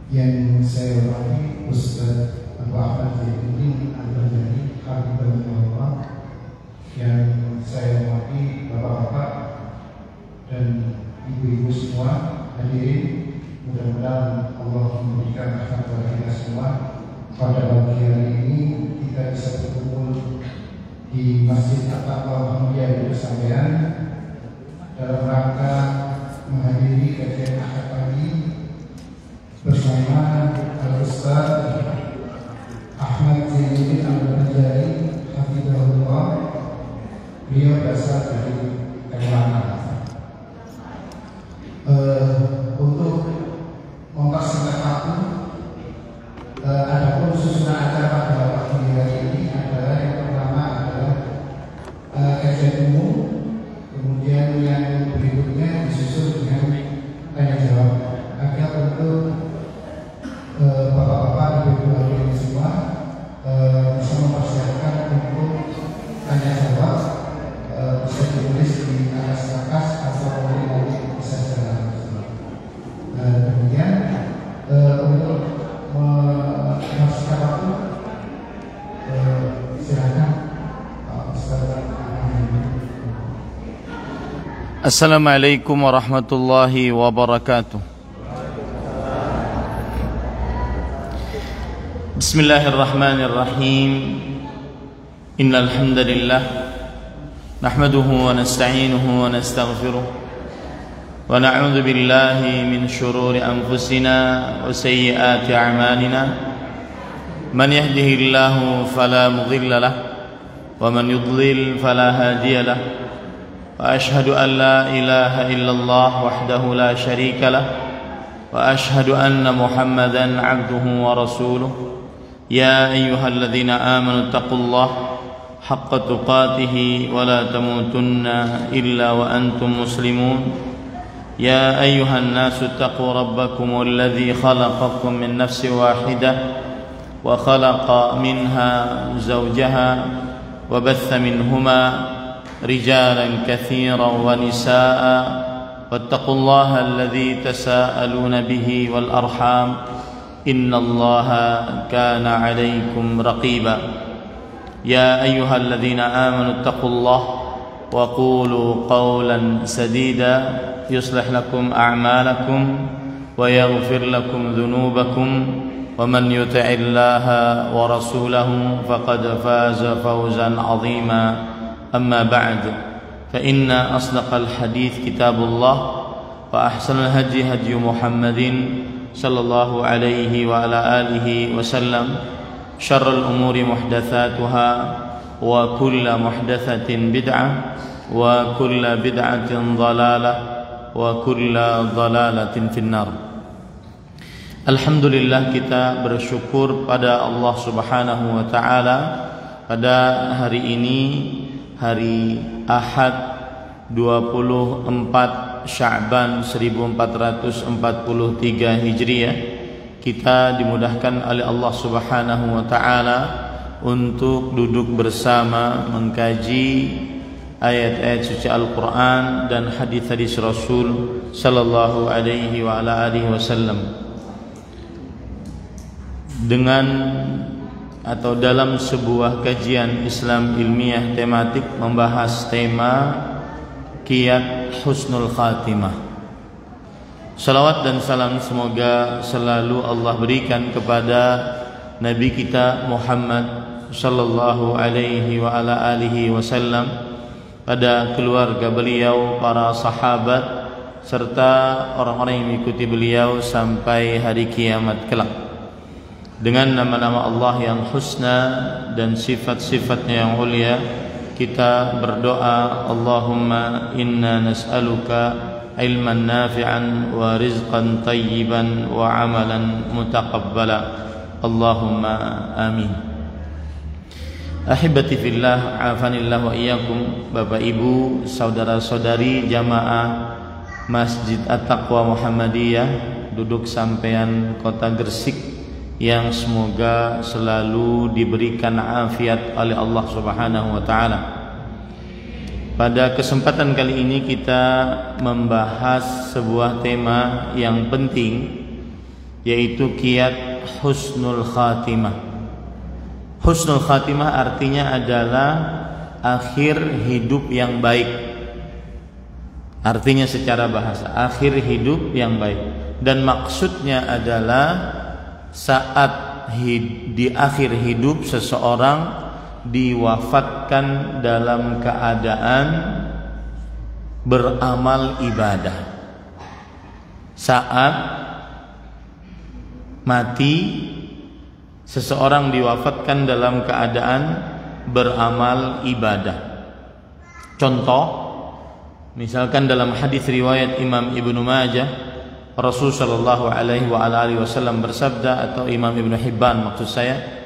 Yang saya hormati Ustaz Abu Ahmad Zainuddin Al-Bajali, hafizahullah. Yang saya hormati bapak-bapak dan ibu-ibu semua hadirin, mudah-mudahan Allah memberikan rahmat kepada kita semua. Pada pagi hari ini kita bisa berkumpul di Masjid At-Taqwa Muhammadiyah Bersambaian dalam rangka menghadiri kajian akhir pagi bersama Al-Ustaz Ahmad Zainuddin Al-Bajali, hafizahullah. Beliau berasal dari Kalimantan. Untuk mempersingkat waktu, ada pun susunan acara pada pagi hari ini adalah yang pertama adalah kajian umum, kemudian yang berikutnya disusul dengan tanya jawab. Agar untuk bapak-bapak ibu-ibu hadirin semua bisa mempersiapkan untuk tanya jawab, bisa ditulis di atas kertas atau nanti bisa secara langsung. Kemudian untuk memasukkan waktu, silakan Pak Ustaz. Assalamualaikum warahmatullahi wabarakatuh. Bismillahirrahmanirrahim. Innal hamdalillah nahmaduhu wa nasta'inuhu wa nastaghfiruh wa na'udzu billahi min shururi anfusina wa sayyiati a'malina. Man yahdihillahu fala mudilla lahu wa man yudlil fala hadiya lahu. Wa ashhadu an la ilaha illallah wahdahu la syarika lahu wa ashhadu anna Muhammadan 'abduhu wa rasuluh. يا أيها الذين آمنوا اتقوا الله حق تقاته ولا تموتن إلا وأنتم مسلمون. يا أيها الناس اتقوا ربكم الذي خلقكم من نفس واحدة وخلق منها زوجها وبث منهما رجالا كثيرا ونساء واتقوا الله الذي تساءلون به والأرحام إن الله كان عليكم رقيبا. يا أيها الذين آمنوا اتقوا الله وقولوا قولا سديدا يصلح لكم أعمالكم ويغفر لكم ذنوبكم ومن يطع الله ورسوله فقد فاز فوزا عظيما. أما بعد فإن أصدق الحديث كتاب الله وأحسن الهدي هدي محمد صلى الله عليه وعلى آله وسلم. شر الأمور محدثاتها وكل محدثة بدعة وكل بدعة ضلالة وكل ضلالة في النار. Alhamdulillah, kita bersyukur pada Allah Subhanahu wa taala pada hari ini, hari Ahad 24 Sya'ban 1443 Hijriah, kita dimudahkan oleh Allah Subhanahu wa taala untuk duduk bersama mengkaji ayat-ayat suci Al-Qur'an dan hadis-hadis Rasul sallallahu alaihi wa ala alihi wasallam, dengan atau dalam sebuah kajian Islam ilmiah tematik membahas tema Kiat Husnul Khatimah. Salawat dan salam semoga selalu Allah berikan kepada Nabi kita Muhammad sallallahu alaihi wa ala alihi wasallam, pada keluarga beliau, para sahabat, serta orang-orang yang mengikuti beliau sampai hari kiamat kelak. Dengan nama-nama Allah yang husna dan sifat-sifatnya yang mulia, kita berdoa, Allahumma inna nas'aluka ilman nafi'an wa rizqan tayyiban wa amalan mutaqabbala. Allahumma amin. Ahibati fillah, afanillah wa iyyakum. Bapak Ibu, saudara-saudari jamaah Masjid At-Taqwa Muhammadiyah duduk sampean kota Gresik yang semoga selalu diberikan afiat oleh Allah Subhanahu wa taala. Pada kesempatan kali ini kita membahas sebuah tema yang penting, yaitu kiat husnul khatimah. Husnul khatimah artinya adalah akhir hidup yang baik. Artinya secara bahasa, akhir hidup yang baik. Dan maksudnya adalah saat di akhir hidup seseorang diwafatkan dalam keadaan beramal ibadah. Saat mati seseorang diwafatkan dalam keadaan beramal ibadah. Contoh, misalkan dalam hadis riwayat Imam Ibnu Majah, Rasul sallallahu alaihi wasallam bersabda, atau Imam Ibnu Hibban maksud saya,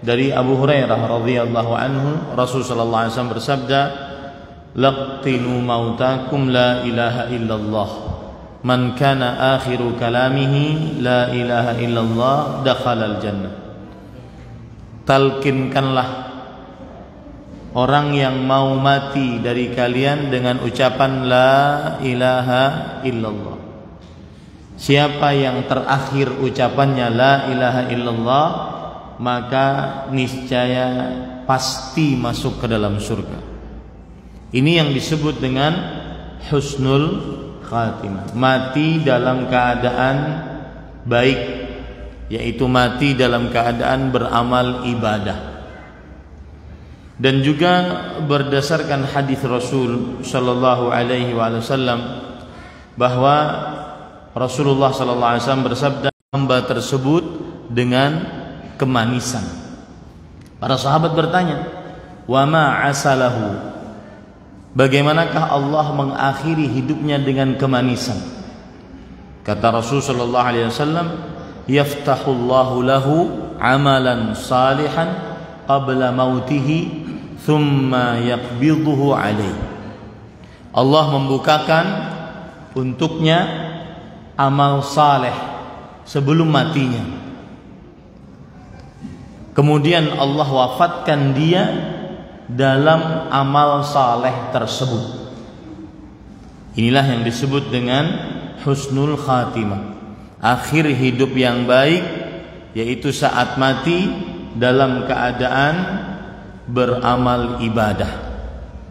dari Abu Hurairah radhiyallahu anhu, Rasul sallallahu alaihi wasallam bersabda, laqtinu mautakum la ilaha illallah, man kana akhiru kalamihi la ilaha illallah dakhalal jannah. Talkinkanlah orang yang mau mati dari kalian dengan ucapan la ilaha illallah. Siapa yang terakhir ucapannya la ilaha illallah, maka niscaya pasti masuk ke dalam surga. Ini yang disebut dengan husnul khatimah, mati dalam keadaan baik, yaitu mati dalam keadaan beramal ibadah. Dan juga berdasarkan hadis Rasul sallallahu alaihi wasallam bahwa Rasulullah sallallahu alaihi wasallam bersabda, hamba tersebut dengan kemanisan. Para sahabat bertanya, wa ma asalahu, bagaimanakah Allah mengakhiri hidupnya dengan kemanisan? Kata Rasul sallallahu alaihi wasallam, yaftahullahu lahu amalan salihan qabla mautihi thumma yaqbiduhu alaih. Allah membukakan untuknya amal saleh sebelum matinya, kemudian Allah wafatkan dia dalam amal saleh tersebut. Inilah yang disebut dengan husnul khatimah, akhir hidup yang baik, yaitu saat mati dalam keadaan beramal ibadah,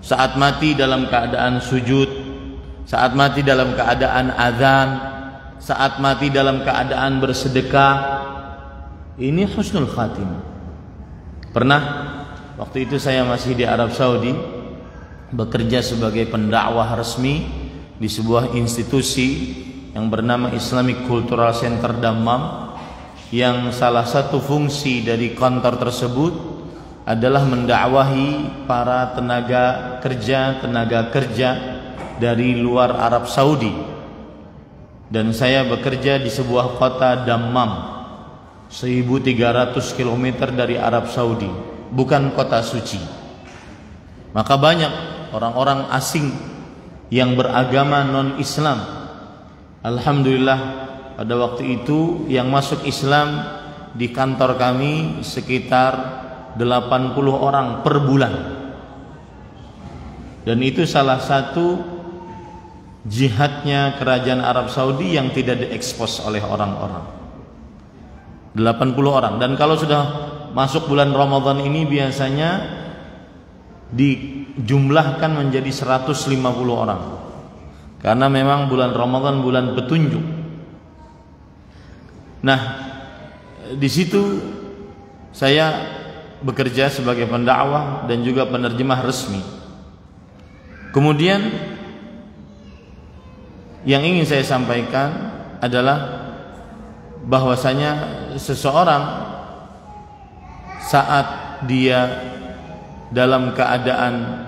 saat mati dalam keadaan sujud, saat mati dalam keadaan azan, saat mati dalam keadaan bersedekah. Ini husnul khatimah. Pernah waktu itu saya masih di Arab Saudi, bekerja sebagai pendakwah resmi di sebuah institusi yang bernama Islamic Cultural Center Dammam, yang salah satu fungsi dari kantor tersebut adalah mendakwahi para tenaga kerja dari luar Arab Saudi. Dan saya bekerja di sebuah kota Dammam, 1300 km dari Arab Saudi, bukan kota suci. Maka banyak orang-orang asing yang beragama non-Islam. Alhamdulillah pada waktu itu yang masuk Islam di kantor kami sekitar 80 orang per bulan. Dan itu salah satu jihadnya kerajaan Arab Saudi yang tidak diekspos oleh orang-orang. 80 orang. Dan kalau sudah masuk bulan Ramadan ini biasanya dijumlahkan menjadi 150 orang. Karena memang bulan Ramadan bulan petunjuk. Nah, di situ saya bekerja sebagai pendakwah dan juga penerjemah resmi. Kemudian yang ingin saya sampaikan adalah bahwasanya seseorang saat dia dalam keadaan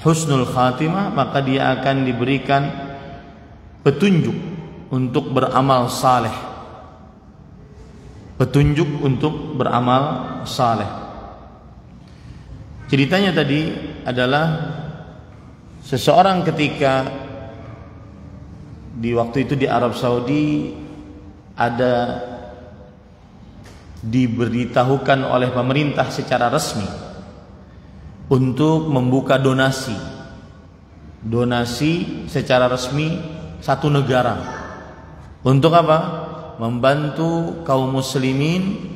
husnul khatimah, maka dia akan diberikan petunjuk untuk beramal saleh. Petunjuk untuk beramal saleh. Ceritanya tadi adalah seseorang ketika di waktu itu di Arab Saudi ada diberitahukan oleh pemerintah secara resmi untuk membuka donasi secara resmi satu negara. Untuk apa? Membantu kaum muslimin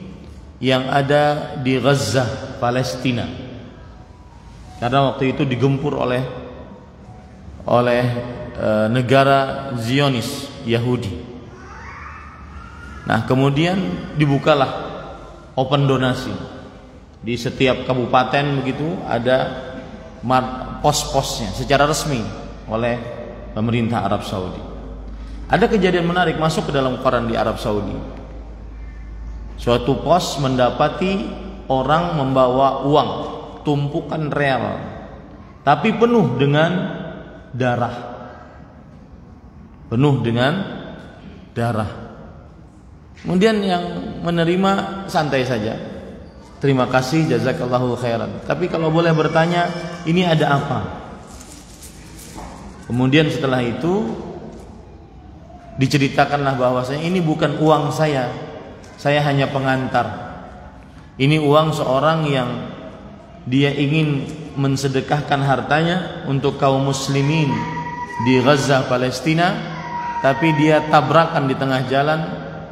yang ada di Gaza, Palestina. Karena waktu itu digempur oleh negara Zionis Yahudi. Nah, kemudian dibukalah open donasi. Di setiap kabupaten begitu ada pos-posnya secara resmi oleh pemerintah Arab Saudi. Ada kejadian menarik masuk ke dalam koran di Arab Saudi. Suatu pos mendapati orang membawa uang, tumpukan real, tapi penuh dengan darah. Penuh dengan darah. Kemudian yang menerima santai saja. Terima kasih, jazakallahu khairan. Tapi kalau boleh bertanya, ini ada apa? Kemudian setelah itu diceritakanlah bahwasanya ini bukan uang saya hanya pengantar. Ini uang seorang yang dia ingin mensedekahkan hartanya untuk kaum muslimin di Gaza, Palestina, tapi dia tabrakan di tengah jalan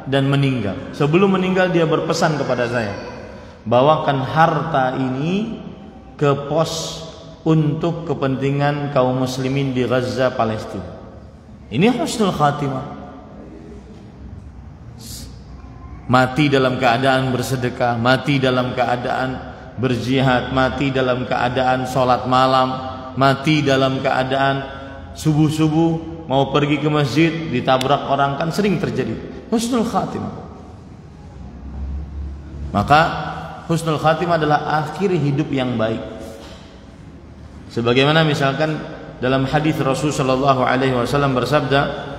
dan meninggal. Sebelum meninggal dia berpesan kepada saya, bawakan harta ini ke pos untuk kepentingan kaum muslimin di Gaza, Palestina. Ini husnul khatimah. Mati dalam keadaan bersedekah, mati dalam keadaan berjihad, mati dalam keadaan sholat malam, mati dalam keadaan subuh-subuh mau pergi ke masjid ditabrak orang, kan sering terjadi. Husnul khatimah. Maka husnul khatimah adalah akhir hidup yang baik. Sebagaimana misalkan dalam hadis Rasul sallallahu alaihi wasallam bersabda,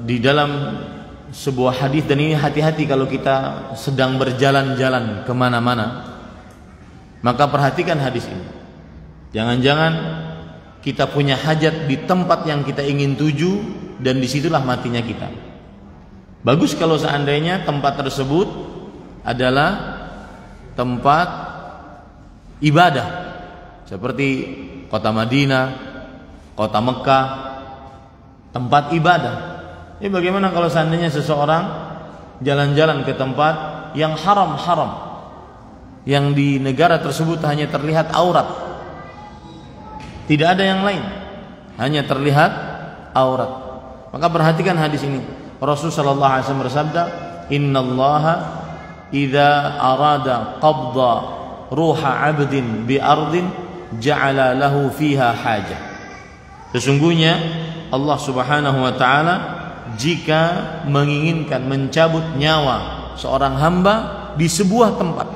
di dalam sebuah hadis, dan ini hati-hati kalau kita sedang berjalan-jalan kemana-mana, maka perhatikan hadis ini. Jangan-jangan kita punya hajat di tempat yang kita ingin tuju dan disitulah matinya kita. Bagus kalau seandainya tempat tersebut adalah tempat ibadah, seperti kota Madinah, kota Mekah, tempat ibadah. Ini bagaimana kalau seandainya seseorang jalan-jalan ke tempat yang haram-haram, yang di negara tersebut hanya terlihat aurat, tidak ada yang lain, hanya terlihat aurat. Maka perhatikan hadis ini. Rasulullah sallallahu alaihi wasallam bersabda, "Innallaha idza arada qabda ruha 'abdin bi ardin ja'ala lahu fiha hajah." Sesungguhnya Allah Subhanahu wa taala jika menginginkan mencabut nyawa seorang hamba di sebuah tempat,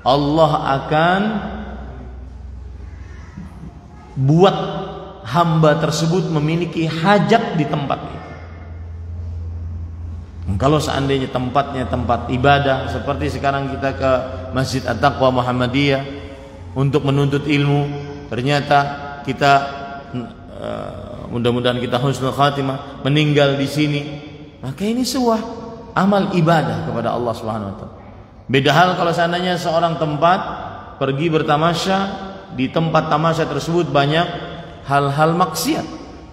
Allah akan buat hamba tersebut memiliki hajat di tempat itu. Kalau seandainya tempatnya tempat ibadah, seperti sekarang kita ke Masjid At-Taqwa Muhammadiyah untuk menuntut ilmu, ternyata kita mudah-mudahan kita husnul khatimah meninggal di sini, maka ini sebuah amal ibadah kepada Allah Subhanahu wa taala. Beda hal kalau seandainya seorang tempat pergi bertamasya, di tempat tamasya tersebut banyak hal-hal maksiat,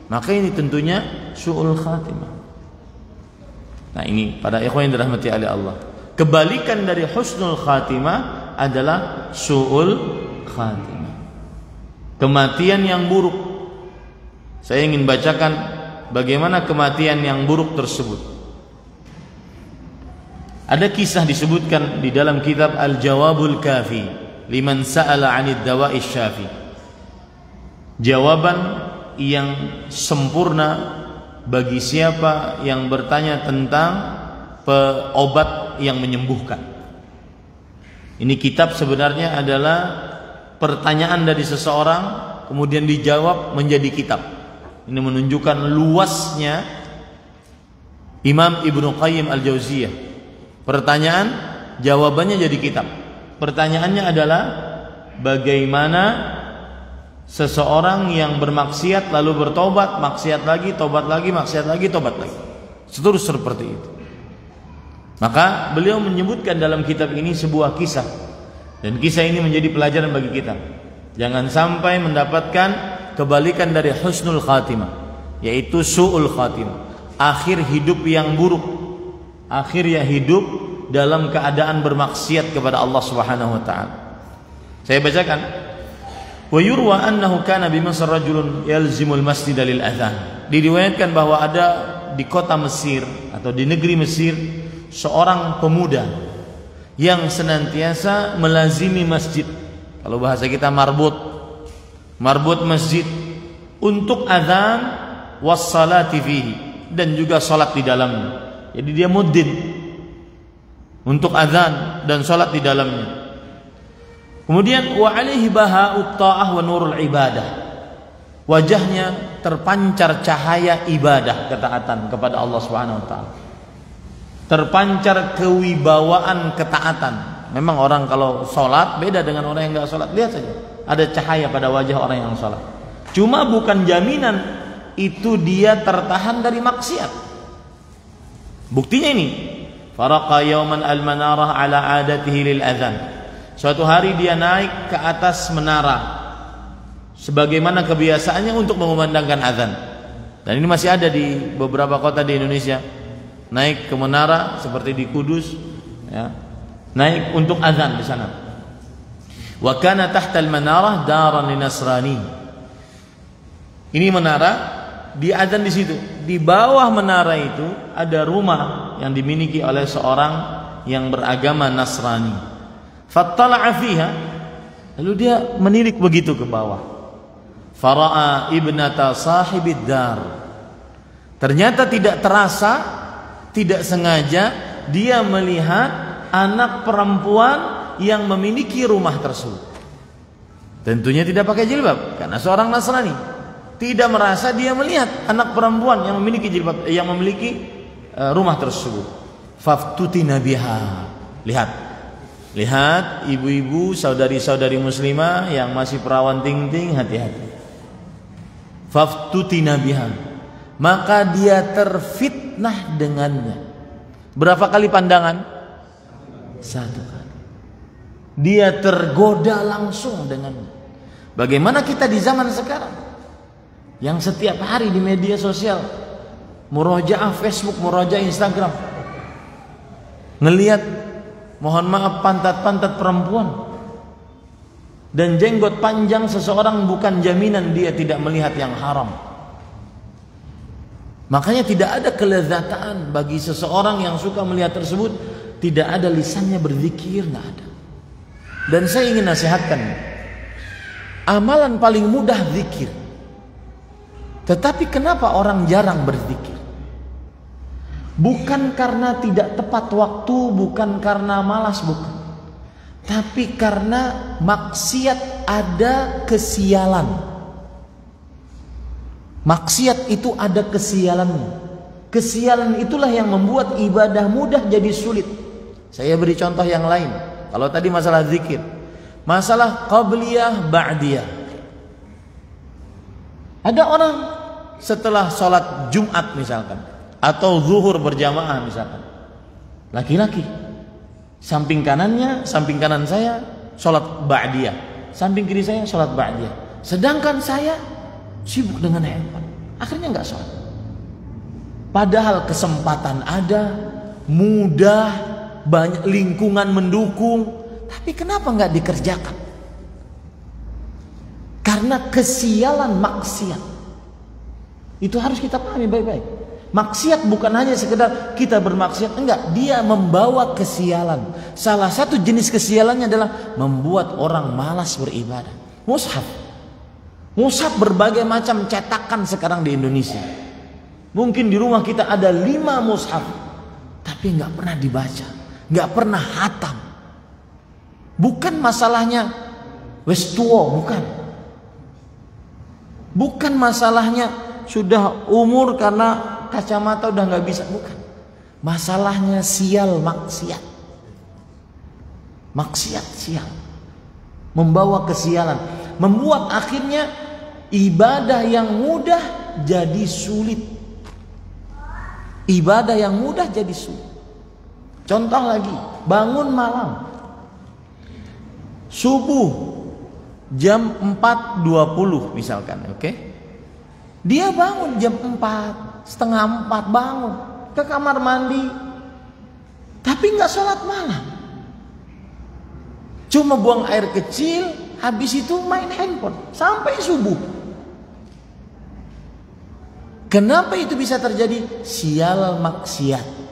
maka ini tentunya su'ul khatimah. Nah, ini pada ikhwan yang dirahmati oleh Allah, kebalikan dari husnul khatimah adalah su'ul khatimah, kematian yang buruk. Saya ingin bacakan bagaimana kematian yang buruk tersebut. Ada kisah disebutkan di dalam kitab Al-Jawabul Kafi liman sa'ala 'anid dawa'i syafi. Jawaban yang sempurna bagi siapa yang bertanya tentang obat yang menyembuhkan. Ini kitab sebenarnya adalah pertanyaan dari seseorang kemudian dijawab menjadi kitab. Ini menunjukkan luasnya Imam Ibnu Qayyim Al-Jauziyah. Pertanyaan, jawabannya jadi kitab. Pertanyaannya adalah bagaimana seseorang yang bermaksiat lalu bertobat, maksiat lagi, tobat lagi, maksiat lagi, tobat lagi, seterusnya seperti itu. Maka beliau menyebutkan dalam kitab ini sebuah kisah, dan kisah ini menjadi pelajaran bagi kita. Jangan sampai mendapatkan kebalikan dari husnul khatimah, yaitu su'ul khatimah, akhir hidup yang buruk, akhirnya hidup dalam keadaan bermaksiat kepada Allah Subhanahu wa taala. Saya bacakan. Wa yurwa annahu kana bi Masr rajulun yalzimul masjid lil adzan. Diriwayatkan bahwa ada di kota Mesir atau di negeri Mesir seorang pemuda yang senantiasa melazimi masjid. Kalau bahasa kita marbut masjid untuk adzan was salati fihi, dan juga salat di dalamnya. Jadi dia mudzin untuk adzan dan salat di dalamnya. Kemudian wa alaihi baha'ut ta'ah wa nurul ibadah. Wajahnya terpancar cahaya ibadah, ketaatan kepada Allah Subhanahu wa taala. Terpancar kewibawaan ketaatan. Memang orang kalau salat beda dengan orang yang enggak salat. Lihat saja, ada cahaya pada wajah orang yang salat. Cuma bukan jaminan itu dia tertahan dari maksiat. Buktinya ini, faraqa yawman al-manarah ala adatihi lil adzan. Suatu hari dia naik ke atas menara sebagaimana kebiasaannya untuk mengumandangkan azan. Dan ini masih ada di beberapa kota di Indonesia. Naik ke menara seperti di Kudus, ya. Naik untuk azan di sana. Wa kana tahta al-manarah daran linasrani. Ini menara, di azan di situ. Di bawah menara itu ada rumah yang dimiliki oleh seorang yang beragama Nasrani. Fattala'a fiha, lalu dia menilik begitu ke bawah. Fara'a ibnata sahibid dar. Ternyata tidak terasa, tidak sengaja dia melihat anak perempuan yang memiliki rumah tersebut. Tentunya tidak pakai jilbab karena seorang Nasrani. Tidak merasa dia melihat anak perempuan yang memiliki jilbab, yang memiliki rumah tersebut. Faftutina biha. Lihat ibu-ibu, saudari-saudari muslimah yang masih perawan ting-ting, hati-hati. Faftutina biha. Maka dia terfitnah dengannya. Berapa kali pandangan? 1 kali. Dia tergoda langsung dengannya. Bagaimana kita di zaman sekarang yang setiap hari di media sosial, murojaah Facebook, murojaah Instagram, ngelihat, mohon maaf, pantat-pantat perempuan dan jenggot panjang seseorang bukan jaminan dia tidak melihat yang haram. Makanya tidak ada kelezataan bagi seseorang yang suka melihat tersebut. Tidak ada lisannya berzikir, nggak ada. Dan saya ingin nasihatkan, amalan paling mudah zikir. Tetapi kenapa orang jarang berzikir? Bukan karena tidak tepat waktu, bukan karena malas, bukan. Tapi karena maksiat ada kesialan. Maksiat itu ada kesialannya. Kesialan itulah yang membuat ibadah mudah jadi sulit. Saya beri contoh yang lain. Kalau tadi masalah zikir, masalah qabliyah, ba'diyah. Ada orang setelah sholat Jumat misalkan, atau zuhur berjamaah misalkan, laki-laki, samping kanannya, samping kanan saya sholat ba'diyah, samping kiri saya sholat ba'diyah, sedangkan saya sibuk dengan handphone, akhirnya nggak sholat. Padahal kesempatan ada, mudah, banyak lingkungan mendukung, tapi kenapa nggak dikerjakan? Karena kesialan maksiat. Itu harus kita pahami baik-baik. Maksiat bukan hanya sekedar kita bermaksiat, enggak, dia membawa kesialan. Salah satu jenis kesialannya adalah membuat orang malas beribadah. Mushaf berbagai macam cetakan sekarang di Indonesia. Mungkin di rumah kita ada 5 mushaf, tapi enggak pernah dibaca, enggak pernah hatam. Bukan masalahnya wis tuwa, bukan. Bukan masalahnya sudah umur karena kacamata udah nggak bisa, bukan. Masalahnya sial maksiat. Maksiat sial, membawa kesialan. membuat akhirnya ibadah yang mudah jadi sulit. Ibadah yang mudah jadi sulit. Contoh lagi, bangun malam, subuh jam 4.20 misalkan, oke? Dia bangun jam 4, setengah 4 bangun, ke kamar mandi, tapi nggak sholat malam. Cuma buang air kecil, habis itu main handphone sampai subuh. Kenapa itu bisa terjadi? Sial maksiat.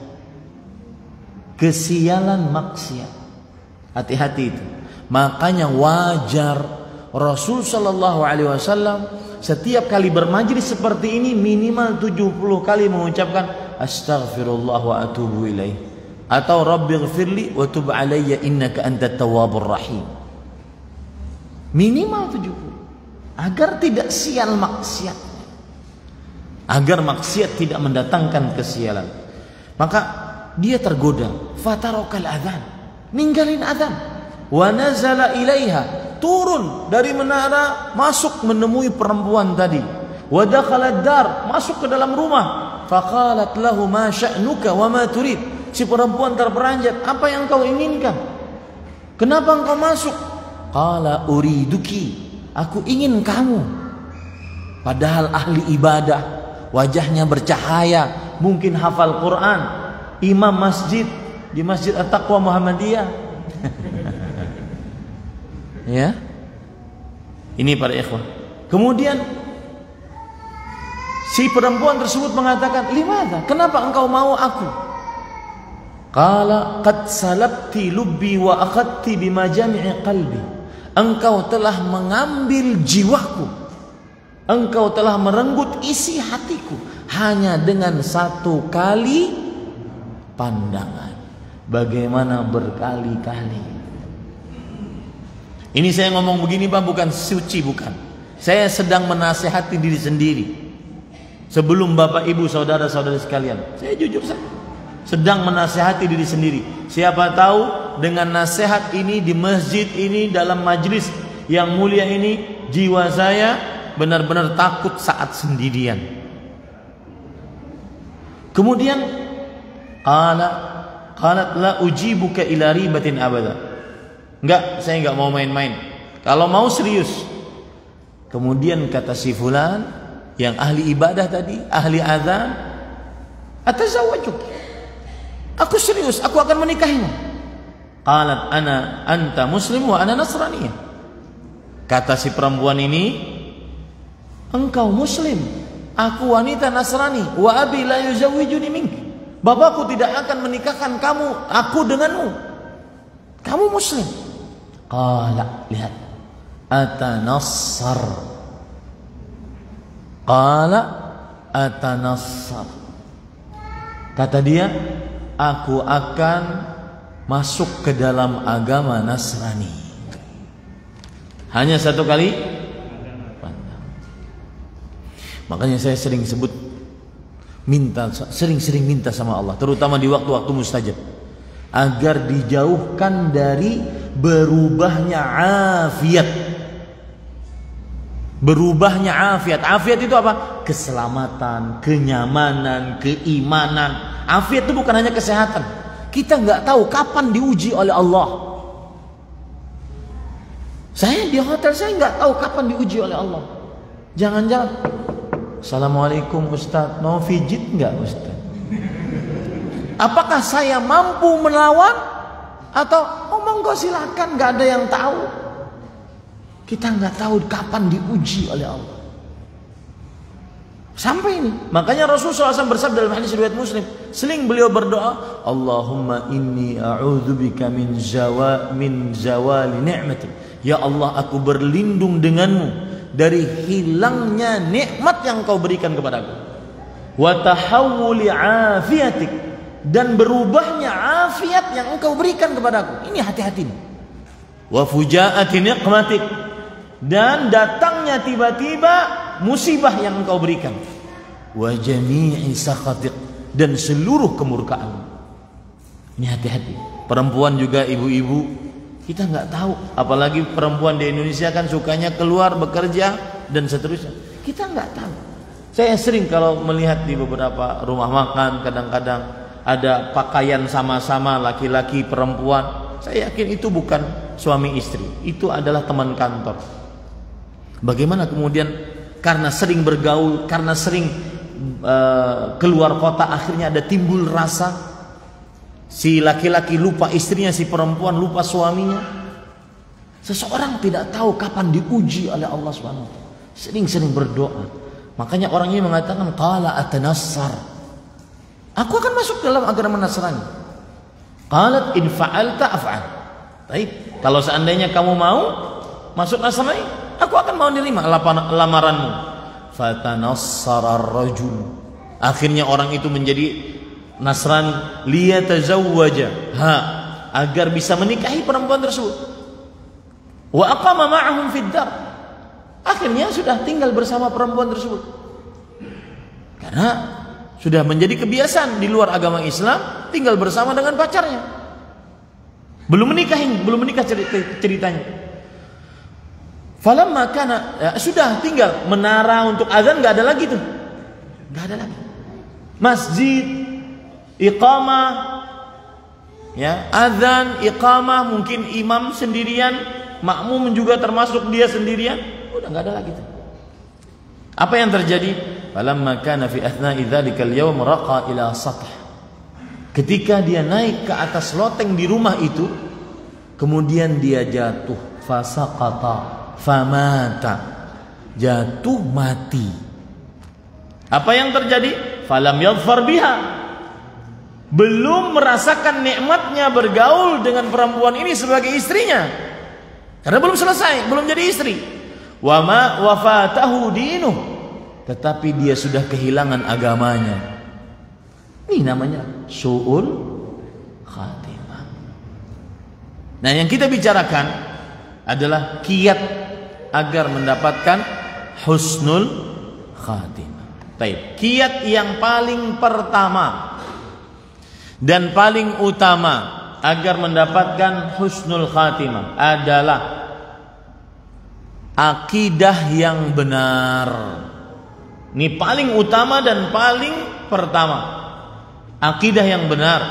Kesialan maksiat. Hati-hati itu. Makanya wajar Rasul sallallahu alaihi wasallam setiap kali bermajlis seperti ini minimal 70 kali mengucapkan astaghfirullah wa atubu ilaih, atau rabbighfirli wa tub alayya innaka antat tawwabur rahim. Minimal 70 agar tidak sial maksiat. Agar maksiat tidak mendatangkan kesialan. Maka dia tergoda, fatarokal adzan, ninggalin adzan. Wa nazala ilaiha, turun dari menara, masuk menemui perempuan tadi. Wa dakhala ad-dar, masuk ke dalam rumah. Faqalat lahu ma sya'nuka wa ma turid. Si perempuan terperanjat, apa yang kau inginkan? Kenapa engkau masuk? Qala uriduki, aku ingin kamu. Padahal ahli ibadah, wajahnya bercahaya, mungkin hafal Quran, imam masjid di Masjid At-Taqwa Muhammadiyah. Ya. Ini para ikhwan. Kemudian si perempuan tersebut mengatakan, "Limadha? Kenapa engkau mau aku?" Qala qad salabti lubbi wa akhadti bima jami'i qalbi. Engkau telah mengambil jiwaku. Engkau telah merenggut isi hatiku hanya dengan satu kali pandangan. Bagaimana berkali-kali? Ini saya ngomong begini Pak, bukan suci, bukan. Saya sedang menasihati diri sendiri. Sebelum Bapak Ibu saudara-saudari sekalian, saya jujur saja sedang menasihati diri sendiri. Siapa tahu dengan nasihat ini di masjid ini, dalam majlis yang mulia ini, jiwa saya benar-benar takut saat sendirian. Kemudian qalat la ujibuka ila ribatin abada. Enggak, saya enggak mau main-main. Kalau mau serius. Kemudian kata si fulan yang ahli ibadah tadi, ahli azan, atazawwajuk. Aku serius, aku akan menikahimu. Qalat anta muslim wa ana nasraniyah. Kata si perempuan ini, engkau muslim, aku wanita Nasrani, wa abi la yuzawwijuni minki. Bapakku tidak akan menikahkan kamu, aku denganmu. Kamu muslim. Qala, lihat, atanassar. Qala atanassar. Kata dia, aku akan masuk ke dalam agama Nasrani. Hanya satu kali. Makanya saya sering sebut, sering-sering minta sama Allah, terutama di waktu-waktu mustajab, agar dijauhkan dari berubahnya afiat. Berubahnya afiat. Afiat itu apa? Keselamatan, kenyamanan, keimanan. Afiat itu bukan hanya kesehatan. Kita nggak tahu kapan diuji oleh Allah. Saya di hotel, saya nggak tahu kapan diuji oleh Allah. Jangan-jangan, assalamualaikum Ustaz, mau pijit nggak Ustaz? Apakah saya mampu melawan? Atau monggo silakan, nggak ada yang tahu. Kita nggak tahu kapan diuji oleh Allah. Sampai ini. Makanya Rasulullah SAW bersabda dalam hadis riwayat Muslim, seling beliau berdoa, Allahumma inni a'udzubika min zawali ni'matik. Ya Allah, aku berlindung denganmu dari hilangnya nikmat yang kau berikan kepadaku. Wa tahawuli afiatik, dan berubahnya afiat yang engkau berikan kepadaku. Ini hati-hati. Wa fujaati niqmatik, dan datangnya tiba-tiba musibah yang engkau berikan. Wa jami'i sakhatik, dan seluruh kemurkaan. Ini hati-hati. Perempuan juga, ibu-ibu, Kita nggak tahu, apalagi perempuan di Indonesia kan sukanya keluar bekerja dan seterusnya. Kita nggak tahu. Saya sering kalau melihat di beberapa rumah makan, kadang-kadang ada pakaian sama-sama laki-laki perempuan. Saya yakin itu bukan suami istri, itu adalah teman kantor. Bagaimana kemudian karena sering bergaul, karena sering keluar kota, akhirnya ada timbul rasa si laki-laki lupa istrinya, si perempuan lupa suaminya. Seseorang tidak tahu kapan diuji oleh Allah Subhanahu wa taala. Sering-sering berdoa. Makanya orang ini mengatakan qala atanassar. Aku akan masuk dalam agama Nasrani. Qalat in fa'alta af'al. Baik, kalau seandainya kamu mau masuk Nasrani, aku akan mau nerima lamaranmu. Fatanassara ar-rajul. Akhirnya orang itu menjadi Nasrani, liyatazawwaja, agar bisa menikahi perempuan tersebut. Wa aqama ma'ahum fid dar. Akhirnya sudah tinggal bersama perempuan tersebut. Karena sudah menjadi kebiasaan di luar agama Islam tinggal bersama dengan pacarnya. Belum menikah ceritanya. Falamma kana, sudah tinggal menara untuk azan enggak ada lagi tuh. Enggak ada lagi. Masjid, iqamah, ya, azan, iqamah, mungkin imam sendirian, makmum juga termasuk dia sendirian, udah nggak ada lagi tuh. Apa yang terjadi? Falamma kana fi athna'i dzalikal yawm raqa ila sath. Ketika dia naik ke atas loteng di rumah itu, kemudian dia jatuh, fasaqata famata, jatuh mati. Apa yang terjadi? Falam yadhfar biha. Belum merasakan nikmatnya bergaul dengan perempuan ini sebagai istrinya, karena belum selesai, belum jadi istri. Wa ma wafatahu dinuh, tetapi dia sudah kehilangan agamanya. Ini namanya su'ul khatimah. Nah, yang kita bicarakan adalah kiat agar mendapatkan husnul khatimah. Baik, kiat yang paling pertama dan paling utama agar mendapatkan husnul khatimah adalah akidah yang benar. Ini paling utama dan paling pertama. Akidah yang benar,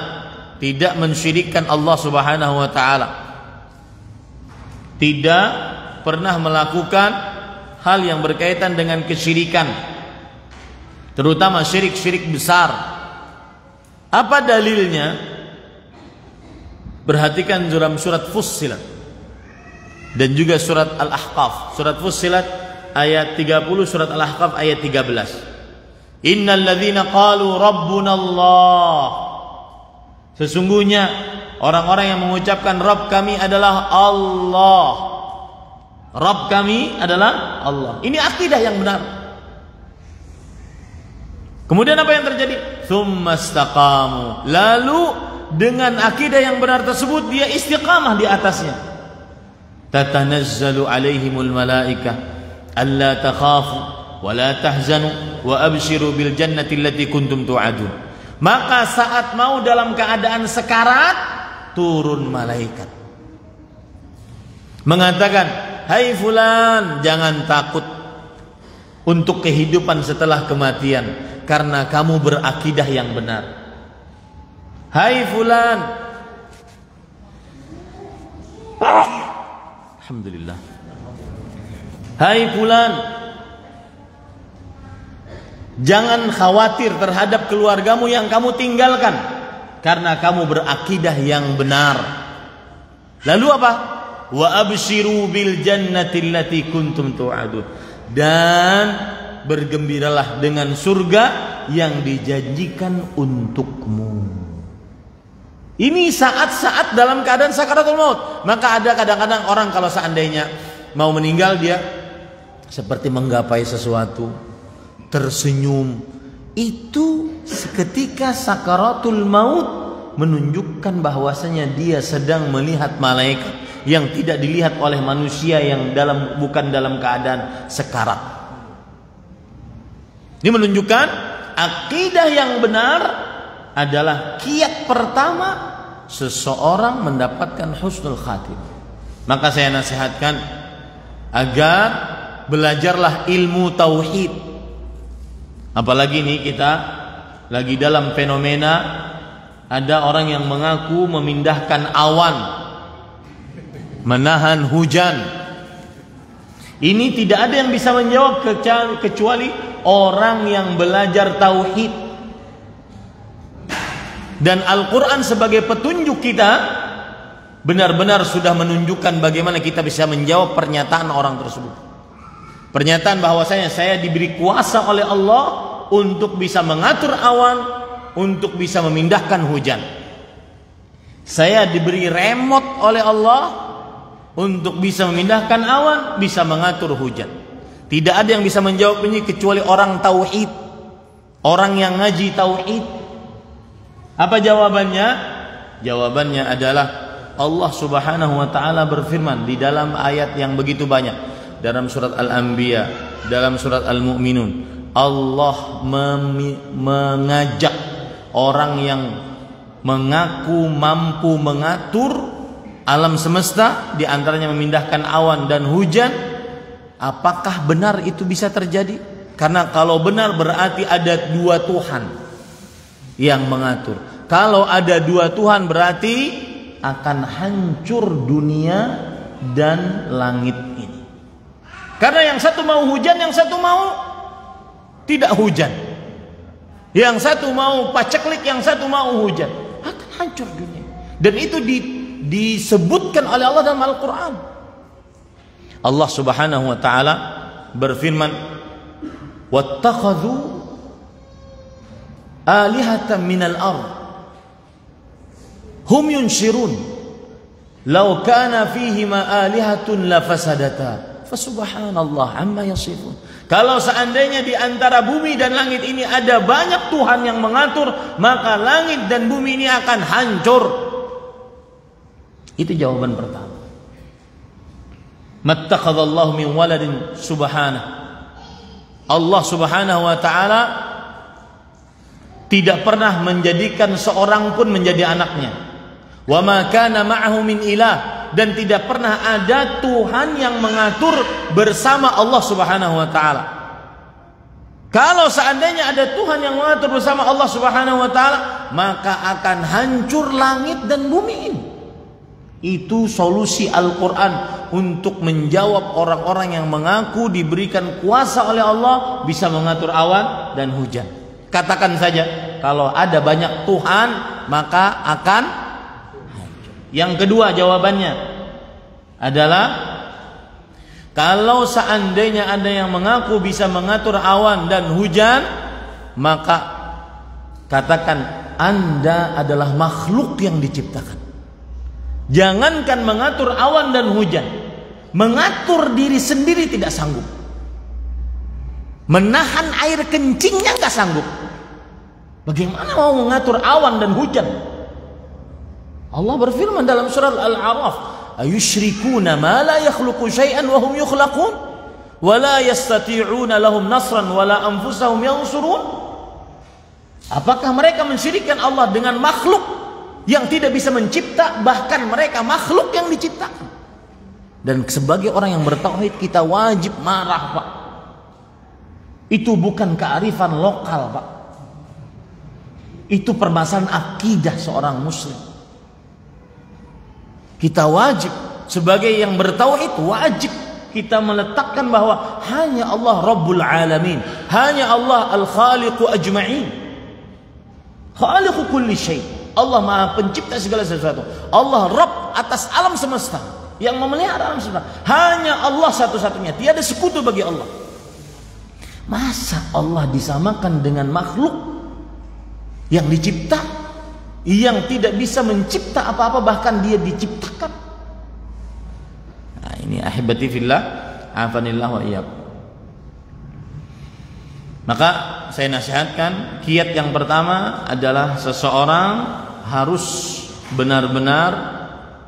tidak mensyirikkan Allah Subhanahu wa taala. Tidak pernah melakukan hal yang berkaitan dengan kesyirikan, terutama syirik-syirik besar. Apa dalilnya? Perhatikan dalam surat Fussilat dan juga surat Al-Ahqaf. Surat Fussilat ayat 30, surat Al-Ahqaf ayat 13. Innal ladzina qalu rabbuna Allah. Sesungguhnya orang-orang yang mengucapkan Rabb kami adalah Allah. Rabb kami adalah Allah. Ini akidah yang benar. Kemudian apa yang terjadi? Tsumma istaqamu. Lalu dengan akidah yang benar tersebut dia istiqamah di atasnya. Tatanazzalu alaihimul malaikah alla takhafu wa la tahzanu wa abshiru bil jannati allati kuntum tu'adun. Maka saat mau dalam keadaan sekarat, turun malaikat mengatakan, hai fulan, jangan takut untuk kehidupan setelah kematian, karena kamu berakidah yang benar. Hai fulan, alhamdulillah, hai fulan, jangan khawatir terhadap keluargamu yang kamu tinggalkan, karena kamu berakidah yang benar. Lalu apa? Wa abshiru bil jannati allati kuntum tu'adun. Dan bergembiralah dengan surga yang dijanjikan untukmu. Ini saat-saat dalam keadaan sakaratul maut. Maka ada kadang-kadang orang kalau seandainya mau meninggal, dia seperti menggapai sesuatu, tersenyum. Itu seketika sakaratul maut menunjukkan bahwasanya dia sedang melihat malaikat yang tidak dilihat oleh manusia yang bukan dalam keadaan sekarat. Ini menunjukkan akidah yang benar adalah kiat pertama seseorang mendapatkan husnul khatimah. Maka saya nasihatkan agar belajarlah ilmu tauhid. Apalagi nih kita lagi dalam fenomena ada orang yang mengaku memindahkan awan, menahan hujan. Ini tidak ada yang bisa menjawab kecuali orang yang belajar tauhid. Dan Al-Quran sebagai petunjuk kita benar-benar sudah menunjukkan bagaimana kita bisa menjawab pernyataan orang tersebut. Pernyataan bahwasanya saya diberi kuasa oleh Allah untuk bisa mengatur awan, untuk bisa memindahkan hujan. Saya diberi remote oleh Allah untuk bisa memindahkan awan, bisa mengatur hujan. Tidak ada yang bisa menjawab ini kecuali orang tauhid, orang yang ngaji tauhid. Apa jawabannya? Jawabannya adalah Allah Subhanahu wa taala berfirman di dalam ayat yang begitu banyak, dalam surat Al-Anbiya, dalam surat Al-Mu'minun. Allah mengajak orang yang mengaku mampu mengatur alam semesta, di antaranya memindahkan awan dan hujan. Apakah benar itu bisa terjadi? Karena kalau benar berarti ada dua Tuhan yang mengatur. Kalau ada dua Tuhan berarti akan hancur dunia dan langit ini. Karena yang satu mau hujan, yang satu mau tidak hujan. Yang satu mau paceklik, yang satu mau hujan. Akan hancur dunia. Dan itu disebutkan oleh Allah dalam Al-Quran. Allah Subhanahu wa taala berfirman, "Wattakhadhu alihatan minal ardh hum yunshirun law kana fihima alihatun lafasadata fasubhanallah amma yasifun." Kalau seandainya di antara bumi dan langit ini ada banyak Tuhan yang mengatur, maka langit dan bumi ini akan hancur. Itu jawaban pertama. Mattakhadallahu min waladin subhanahu. Allah Subhanahu wa taala tidak pernah menjadikan seorang pun menjadi anaknya. Wa ma kana ma'ahu min ilah, dan tidak pernah ada Tuhan yang mengatur bersama Allah Subhanahu wa taala. Kalau seandainya ada Tuhan yang mengatur bersama Allah Subhanahu wa taala, maka akan hancur langit dan bumi ini. Itu solusi Al-Quran untuk menjawab orang-orang yang mengaku diberikan kuasa oleh Allah bisa mengatur awan dan hujan. Katakan saja, kalau ada banyak Tuhan maka akan hancur. Yang kedua jawabannya adalah, kalau seandainya ada yang mengaku bisa mengatur awan dan hujan, maka katakan Anda adalah makhluk yang diciptakan. Jangankan mengatur awan dan hujan, mengatur diri sendiri tidak sanggup. Menahan air kencingnya nggak sanggup. Bagaimana mau mengatur awan dan hujan? Allah berfirman dalam surat Al-A'raf, ayusyrikuna ma la yakhluqu syai'an wa hum yukhlaqun wa la yastati'una lahum nasran wa la anfusahum yansurun. Apakah mereka mensyirikkan Allah dengan makhluk yang tidak bisa mencipta, bahkan mereka makhluk yang diciptakan? Dan sebagai orang yang bertauhid kita wajib marah, Pak. Itu bukan kearifan lokal, Pak. Itu permasalahan akidah seorang muslim. Kita wajib sebagai yang bertauhid, wajib kita meletakkan bahwa hanya Allah Rabbul Alamin, hanya Allah Al-Khaliqu Ajma'in, Khaliqu kulli syai'. Allah Maha Pencipta segala sesuatu. Allah Rabb atas alam semesta, yang memelihara alam semesta. Hanya Allah satu-satunya, tiada sekutu bagi Allah. Masa Allah disamakan dengan makhluk yang dicipta, yang tidak bisa mencipta apa-apa, bahkan dia diciptakan? Nah, ini ahibati fillah, afanillah wa iyyakum. Maka saya nasihatkan, kiat yang pertama adalah seseorang harus benar-benar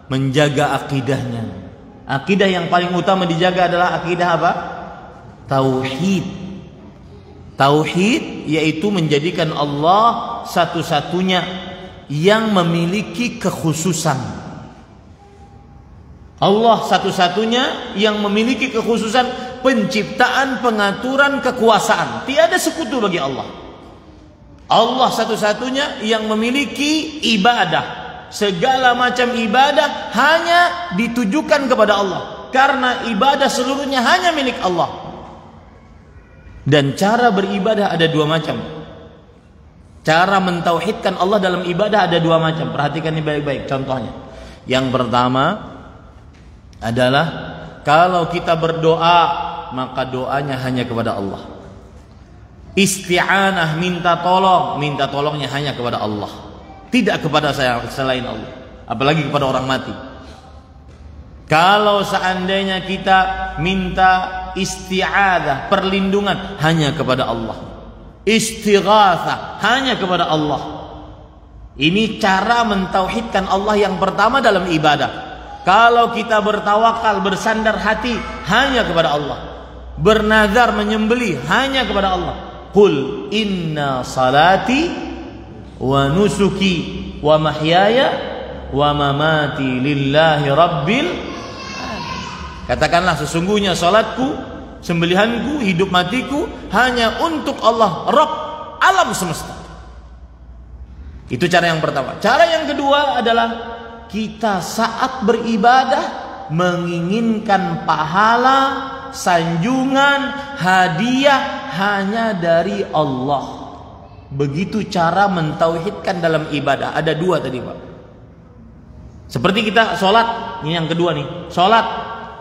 menjaga akidahnya. Akidah yang paling utama dijaga adalah akidah apa? Tauhid. Tauhid yaitu menjadikan Allah satu-satunya yang memiliki kekhususan. Allah satu-satunya yang memiliki kekhususan penciptaan, pengaturan, kekuasaan. Tiada sekutu bagi Allah. Allah satu-satunya yang memiliki ibadah. Segala macam ibadah hanya ditujukan kepada Allah, karena ibadah seluruhnya hanya milik Allah. Dan cara beribadah ada dua macam. Cara mentauhidkan Allah dalam ibadah ada dua macam. Perhatikan ini baik-baik. Contohnya, yang pertama adalah kalau kita berdoa, maka doanya hanya kepada Allah. Isti'anah, minta tolongnya hanya kepada Allah, tidak kepada selain Allah, apalagi kepada orang mati. Kalau seandainya kita minta isti'adzah, perlindungan, hanya kepada Allah. Istighatsah, hanya kepada Allah. Ini cara mentauhidkan Allah yang pertama dalam ibadah. Kalau kita bertawakal, bersandar hati, hanya kepada Allah. Bernazar, menyembelih, hanya kepada Allah. Qul inna salati wa nusuki wa mahyaya wa mamati lillahi rabbil alamin. Katakanlah, sesungguhnya salatku, sembelihanku, hidup matiku hanya untuk Allah, Rabb alam semesta. Itu cara yang pertama. Cara yang kedua adalah kita saat beribadah menginginkan pahala, sanjungan, hadiah hanya dari Allah. Begitu cara mentauhidkan dalam ibadah. Ada dua tadi, Pak. Seperti kita sholat, ini yang kedua nih. Sholat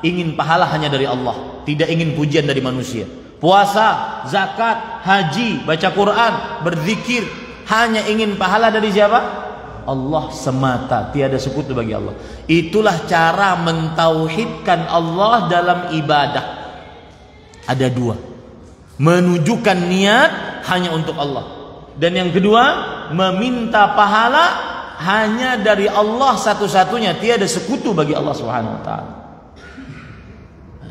ingin pahala hanya dari Allah, tidak ingin pujian dari manusia. Puasa, zakat, haji, baca Quran, berzikir, hanya ingin pahala dari siapa? Allah semata, tiada sekutu bagi Allah. Itulah cara mentauhidkan Allah dalam ibadah. Ada dua. Menunjukkan niat hanya untuk Allah. Dan yang kedua, meminta pahala hanya dari Allah satu-satunya, tiada sekutu bagi Allah Subhanahu wa taala.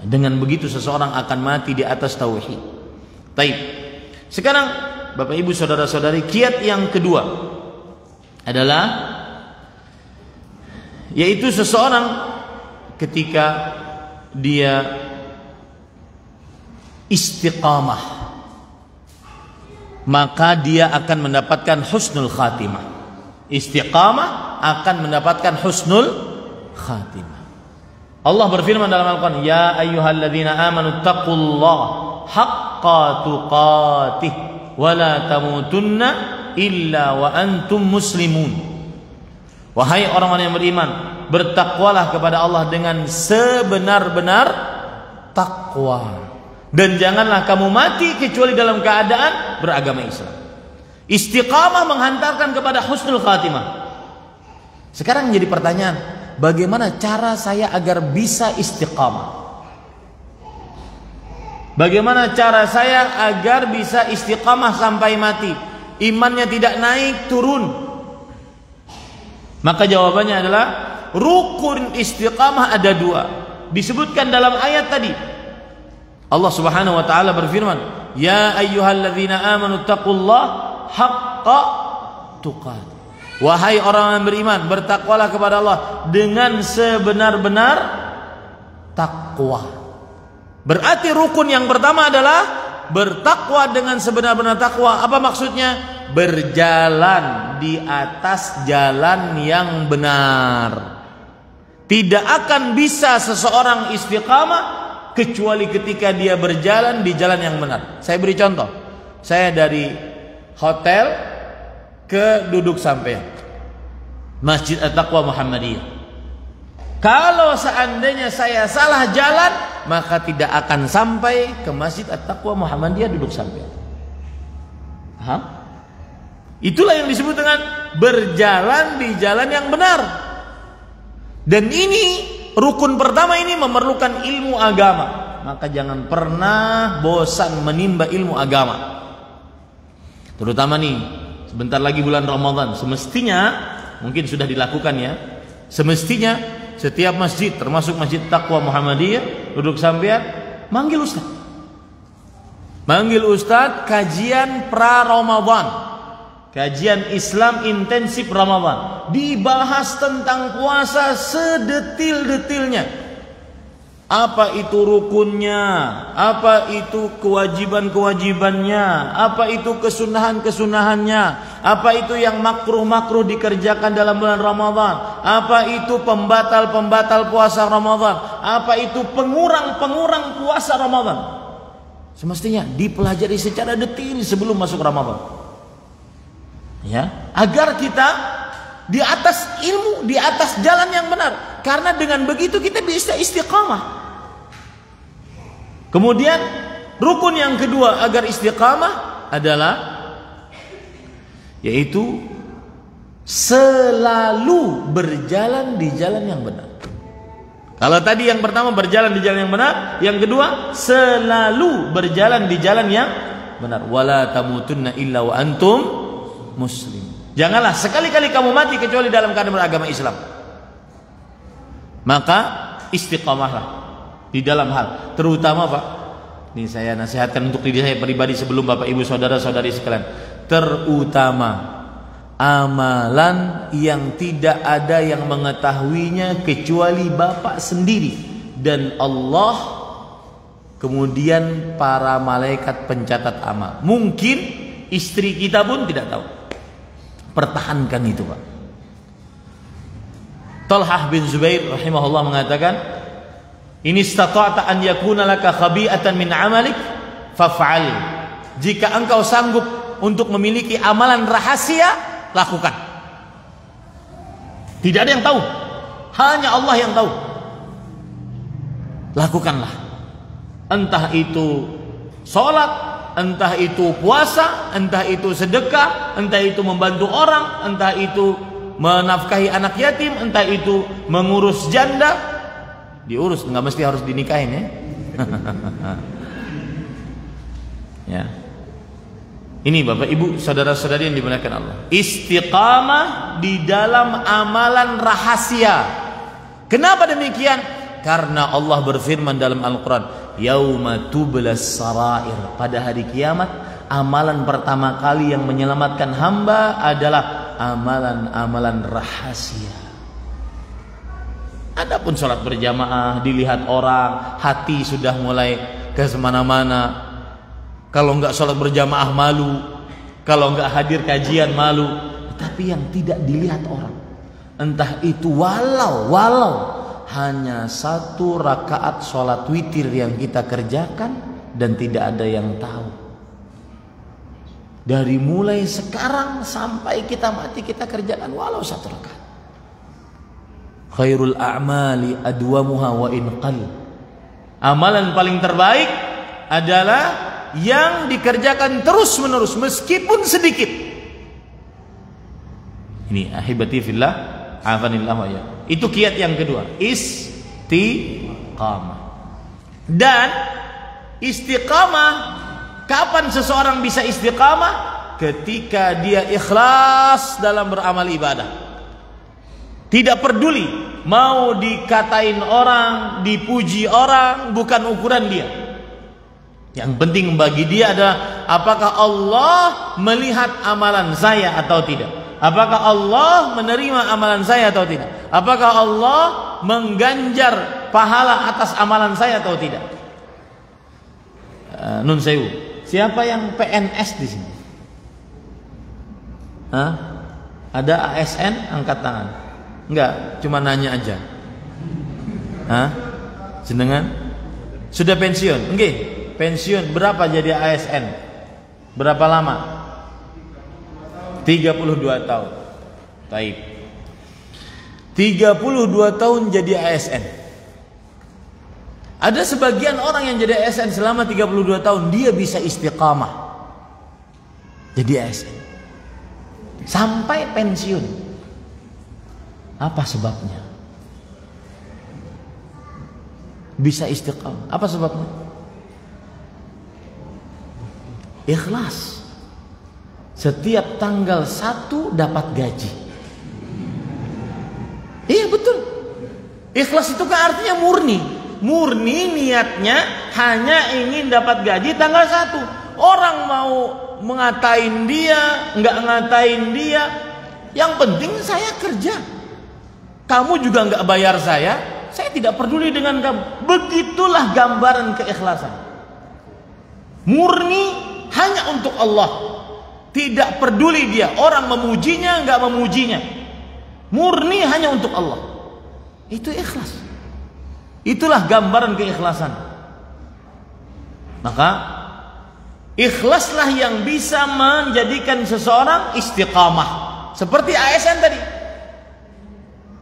Dengan begitu seseorang akan mati di atas tauhid. Baik. Sekarang Bapak Ibu saudara-saudari, kiat yang kedua adalah yaitu seseorang ketika dia istiqamah, maka dia akan mendapatkan husnul khatimah. Istiqamah akan mendapatkan husnul khatimah. Allah berfirman dalam Al-Quran, ya ayyuhalladzina amanu taqullaha haqqa tuqatih wa la tamutunna illa wa antum muslimun. Wahai orang-orang yang beriman, bertakwalah kepada Allah dengan sebenar-benar takwa, dan janganlah kamu mati kecuali dalam keadaan beragama Islam. Istiqamah menghantarkan kepada husnul khatimah. Sekarang jadi pertanyaan, bagaimana cara saya agar bisa istiqamah? Bagaimana cara saya agar bisa istiqamah sampai mati? Imannya tidak naik turun. Maka jawabannya adalah rukun istiqamah ada dua. Disebutkan dalam ayat tadi. Allah Subhanahu wa taala berfirman, "Ya ayyuhalladzina amanu taqullaha haqqa tuqatih." Wahai orang yang beriman, bertakwalah kepada Allah dengan sebenar-benar takwa. Berarti rukun yang pertama adalah bertakwa dengan sebenar-benar takwa. Apa maksudnya? Berjalan di atas jalan yang benar. Tidak akan bisa seseorang istiqamah kecuali ketika dia berjalan di jalan yang benar. Saya beri contoh. Saya dari hotel ke duduk sampean, Masjid At-Taqwa Muhammadiyah. Kalau seandainya saya salah jalan, maka tidak akan sampai ke Masjid At-Taqwa Muhammadiyah duduk sampean. Paham? Itulah yang disebut dengan berjalan di jalan yang benar. Dan ini rukun pertama, ini memerlukan ilmu agama. Maka jangan pernah bosan menimba ilmu agama. Terutama nih, sebentar lagi bulan Ramadan. Semestinya, mungkin sudah dilakukan ya, semestinya setiap masjid, termasuk Masjid Taqwa Muhammadiyah, duduk sampean, manggil ustaz. Manggil ustaz kajian pra-Ramadan. Kajian Islam intensif Ramadan. Dibahas tentang puasa sedetil-detilnya. Apa itu rukunnya? Apa itu kewajiban-kewajibannya? Apa itu kesunahan-kesunahannya? Apa itu yang makruh-makruh dikerjakan dalam bulan Ramadan? Apa itu pembatal-pembatal puasa Ramadan? Apa itu pengurang-pengurang puasa Ramadan? Semestinya dipelajari secara detail sebelum masuk Ramadan. Ya, agar kita di atas ilmu, di atas jalan yang benar. Karena dengan begitu kita bisa istiqamah. Kemudian rukun yang kedua agar istiqamah adalah yaitu selalu berjalan di jalan yang benar. Kalau tadi yang pertama berjalan di jalan yang benar, yang kedua selalu berjalan di jalan yang benar. Wala tamutunna illa wa antum muslim. Janganlah sekali-kali kamu mati kecuali dalam keadaan beragama Islam. Maka istiqamahlah di dalam hal, terutama Pak, ini saya nasihatkan untuk diri saya pribadi sebelum Bapak Ibu saudara-saudari sekalian, terutama amalan yang tidak ada yang mengetahuinya kecuali Bapak sendiri dan Allah, kemudian para malaikat pencatat amal. Mungkin istri kita pun tidak tahu. Pertahankan itu Pak. Talhah bin Zubair rahimahullah mengatakan, "Ini istata'ta an yakuna laka khabi'atan min 'amalik faf'al." Jika engkau sanggup untuk memiliki amalan rahasia, lakukan. Tidak ada yang tahu, hanya Allah yang tahu. Lakukanlah. Entah itu sholat, entah itu puasa, entah itu sedekah, entah itu membantu orang, entah itu menafkahi anak yatim, entah itu mengurus janda. Diurus, nggak mesti harus dinikahin ya. Ya. Ini Bapak Ibu saudara-saudari yang dimuliakan Allah, istiqamah di dalam amalan rahasia. Kenapa demikian? Karena Allah berfirman dalam Al-Quran, yauma tublas sarair, pada hari kiamat amalan pertama kali yang menyelamatkan hamba adalah amalan-amalan rahasia. Adapun sholat berjamaah dilihat orang, hati sudah mulai ke semana-mana. Kalau enggak sholat berjamaah malu, kalau enggak hadir kajian malu. Tapi yang tidak dilihat orang, entah itu walau hanya 1 rakaat sholat witir yang kita kerjakan dan tidak ada yang tahu. Dari mulai sekarang sampai kita mati kita kerjakan walau 1 rakaat. Khairul a'mali adwamuha wa in qal. Amalan paling terbaik adalah yang dikerjakan terus menerus meskipun sedikit. Ini ahibati fillah, afanillah wa ya. Itu kiat yang kedua, istiqamah. Dan istiqamah, kapan seseorang bisa istiqamah? Ketika dia ikhlas dalam beramal ibadah. Tidak peduli mau dikatain orang, dipuji orang, bukan ukuran dia. Yang penting bagi dia adalah apakah Allah melihat amalan saya atau tidak? Apakah Allah menerima amalan saya atau tidak? Apakah Allah mengganjar pahala atas amalan saya atau tidak? Nun sewu. Siapa yang PNS di sini? Hah? Ada ASN? Angkat tangan. Enggak, cuma nanya aja. Hah? Jenengan? Sudah pensiun? Nggih, pensiun. Berapa jadi ASN? Berapa lama? 32 tahun. Baik. 32 tahun jadi ASN. Ada sebagian orang yang jadi ASN selama 32 tahun, dia bisa istiqamah jadi ASN sampai pensiun. Apa sebabnya? Bisa istiqamah. Apa sebabnya? Ikhlas. Setiap tanggal 1 dapat gaji. Iya betul. Ikhlas itu kan artinya murni. Murni niatnya hanya ingin dapat gaji tanggal 1. Orang mau mengatain dia, nggak ngatain dia, yang penting saya kerja. Kamu juga nggak bayar saya, saya tidak peduli dengan kamu. Begitulah gambaran keikhlasan. Murni hanya untuk Allah. Tidak peduli dia orang memujinya enggak memujinya. Murni hanya untuk Allah. Itu ikhlas. Itulah gambaran keikhlasan. Maka ikhlaslah yang bisa menjadikan seseorang istiqamah. Seperti ASN tadi.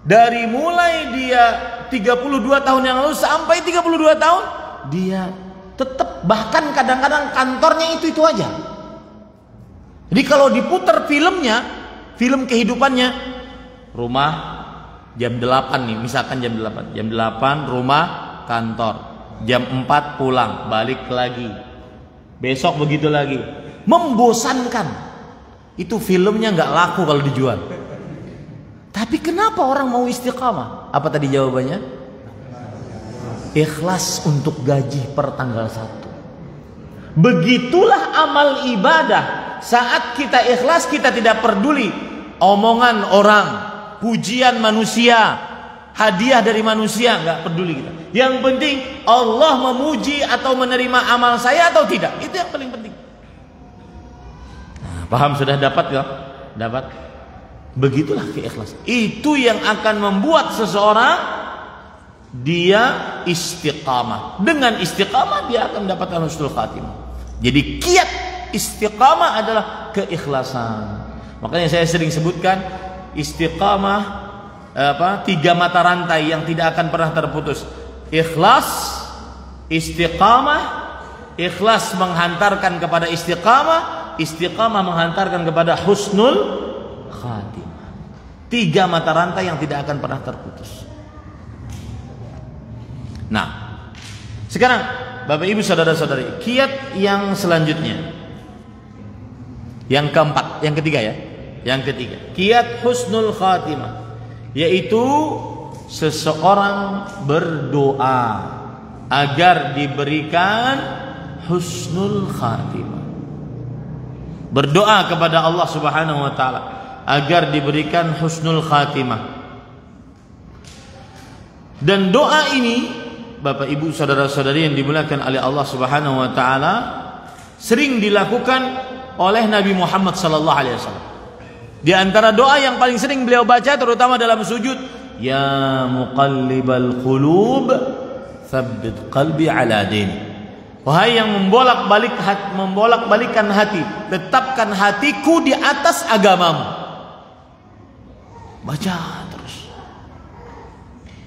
Dari mulai dia 32 tahun yang lalu sampai 32 tahun dia tetap, bahkan kadang-kadang kantornya itu aja. Jadi kalau diputar filmnya, film kehidupannya, rumah jam 8 nih, misalkan jam 8. Jam 8 rumah, kantor. Jam 4 pulang, balik lagi. Besok begitu lagi. Membosankan. Itu filmnya nggak laku kalau dijual. Tapi kenapa orang mau istiqamah? Apa tadi jawabannya? Ikhlas untuk gaji per tanggal 1. Begitulah amal ibadah. Saat kita ikhlas, kita tidak peduli omongan orang, pujian manusia, hadiah dari manusia, nggak peduli kita. Yang penting Allah memuji atau menerima amal saya atau tidak. Itu yang paling penting. Nah, paham sudah dapat ya? Dapat. Begitulah keikhlasan. Itu yang akan membuat seseorang dia istiqamah. Dengan istiqamah dia akan mendapatkan husnul khatimah. Jadi kiat istiqamah adalah keikhlasan. Makanya saya sering sebutkan istiqamah 3 mata rantai yang tidak akan pernah terputus. Ikhlas, istiqamah, ikhlas menghantarkan kepada istiqamah, istiqamah menghantarkan kepada husnul khatimah. 3 mata rantai yang tidak akan pernah terputus. Nah, sekarang Bapak Ibu saudara-saudari, kiat yang selanjutnya, yang keempat, yang ketiga ya, yang ketiga, kiat husnul khatimah, yaitu seseorang berdoa agar diberikan husnul khatimah. Berdoa kepada Allah Subhanahu wa taala agar diberikan husnul khatimah. Dan doa ini Bapak Ibu saudara-saudari yang dimuliakan oleh Allah Subhanahu wa taala sering dilakukan oleh Nabi Muhammad sallallahu alaihi wasallam. Di antara doa yang paling sering beliau baca terutama dalam sujud, ya muqallibal qulub tsabbit qalbi ala din. Wahai yang membolak-balikkan hati, tetapkan hatiku di atas agamamu. Baca terus.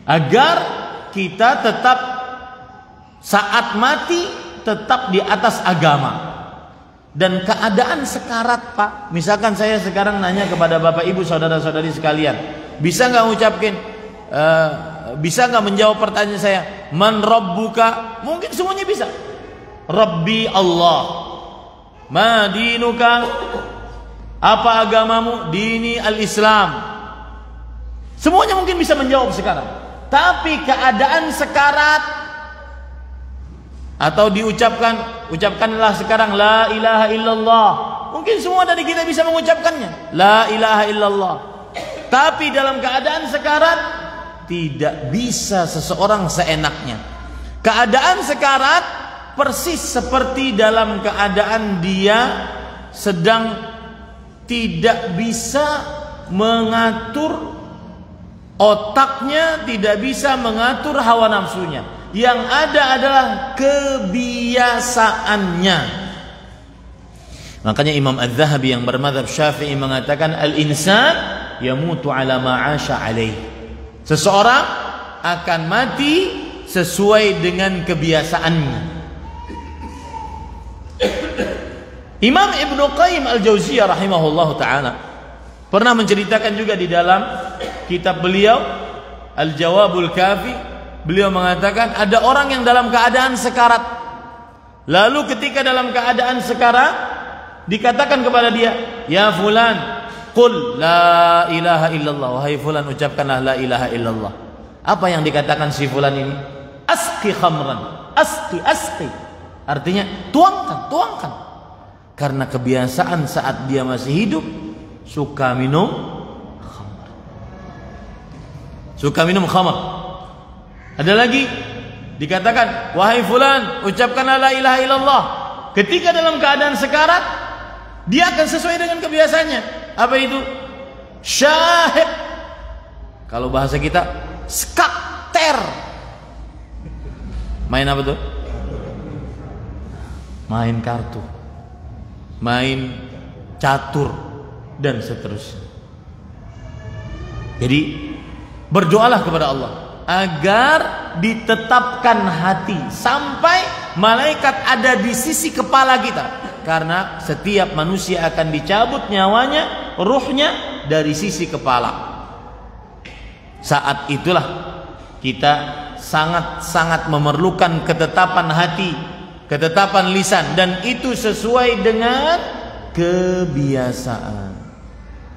Agar kita tetap saat mati tetap di atas agama. Dan keadaan sekarat, Pak. Misalkan saya sekarang nanya kepada Bapak Ibu saudara-saudari sekalian, bisa nggak ngucapin, bisa nggak menjawab pertanyaan saya, man rabbuka? Mungkin semuanya bisa. Rabbi Allah. Ma dinuka? Apa agamamu? Dini al-Islam. Semuanya mungkin bisa menjawab sekarang. Tapi keadaan sekarat, atau ucapkanlah sekarang la ilaha illallah. Mungkin semua dari kita bisa mengucapkannya, la ilaha illallah. Tapi dalam keadaan sekarat tidak bisa seseorang seenaknya. Keadaan sekarat persis seperti dalam keadaan dia sedang tidak bisa mengatur otaknya, tidak bisa mengatur hawa nafsunya. Yang ada adalah kebiasaannya. Makanya Imam Az-Zahabi yang bermadzhab Syafi'i mengatakan al-insan yamutu ala ma'asha alaih. Seseorang akan mati sesuai dengan kebiasaannya. Imam Ibnu Qayyim Al-Jauziyah rahimahullahu taala pernah menceritakan juga di dalam kitab beliau Al-Jawabul Kafi, beliau mengatakan ada orang yang dalam keadaan sekarat. Lalu ketika dalam keadaan sekarat dikatakan kepada dia, ya fulan, qul la ilaha illallah. Wahai fulan, ucapkanlah la ilaha illallah. Apa yang dikatakan si fulan ini? Asqi khamran. Asqi. Artinya tuangkan. Karena kebiasaan saat dia masih hidup suka minum khamr. Ada lagi dikatakan, wahai fulan, ucapkanlah la ilaha illallah. Ketika dalam keadaan sekarat, dia akan sesuai dengan kebiasaannya. Apa itu? Syahid. Kalau bahasa kita, skakter. Main apa tuh? Main kartu, main catur, dan seterusnya. Jadi berdoalah kepada Allah agar ditetapkan hati sampai malaikat ada di sisi kepala kita, karena setiap manusia akan dicabut nyawanya, ruhnya dari sisi kepala. Saat itulah kita sangat-sangat memerlukan ketetapan hati, ketetapan lisan, dan itu sesuai dengan kebiasaan.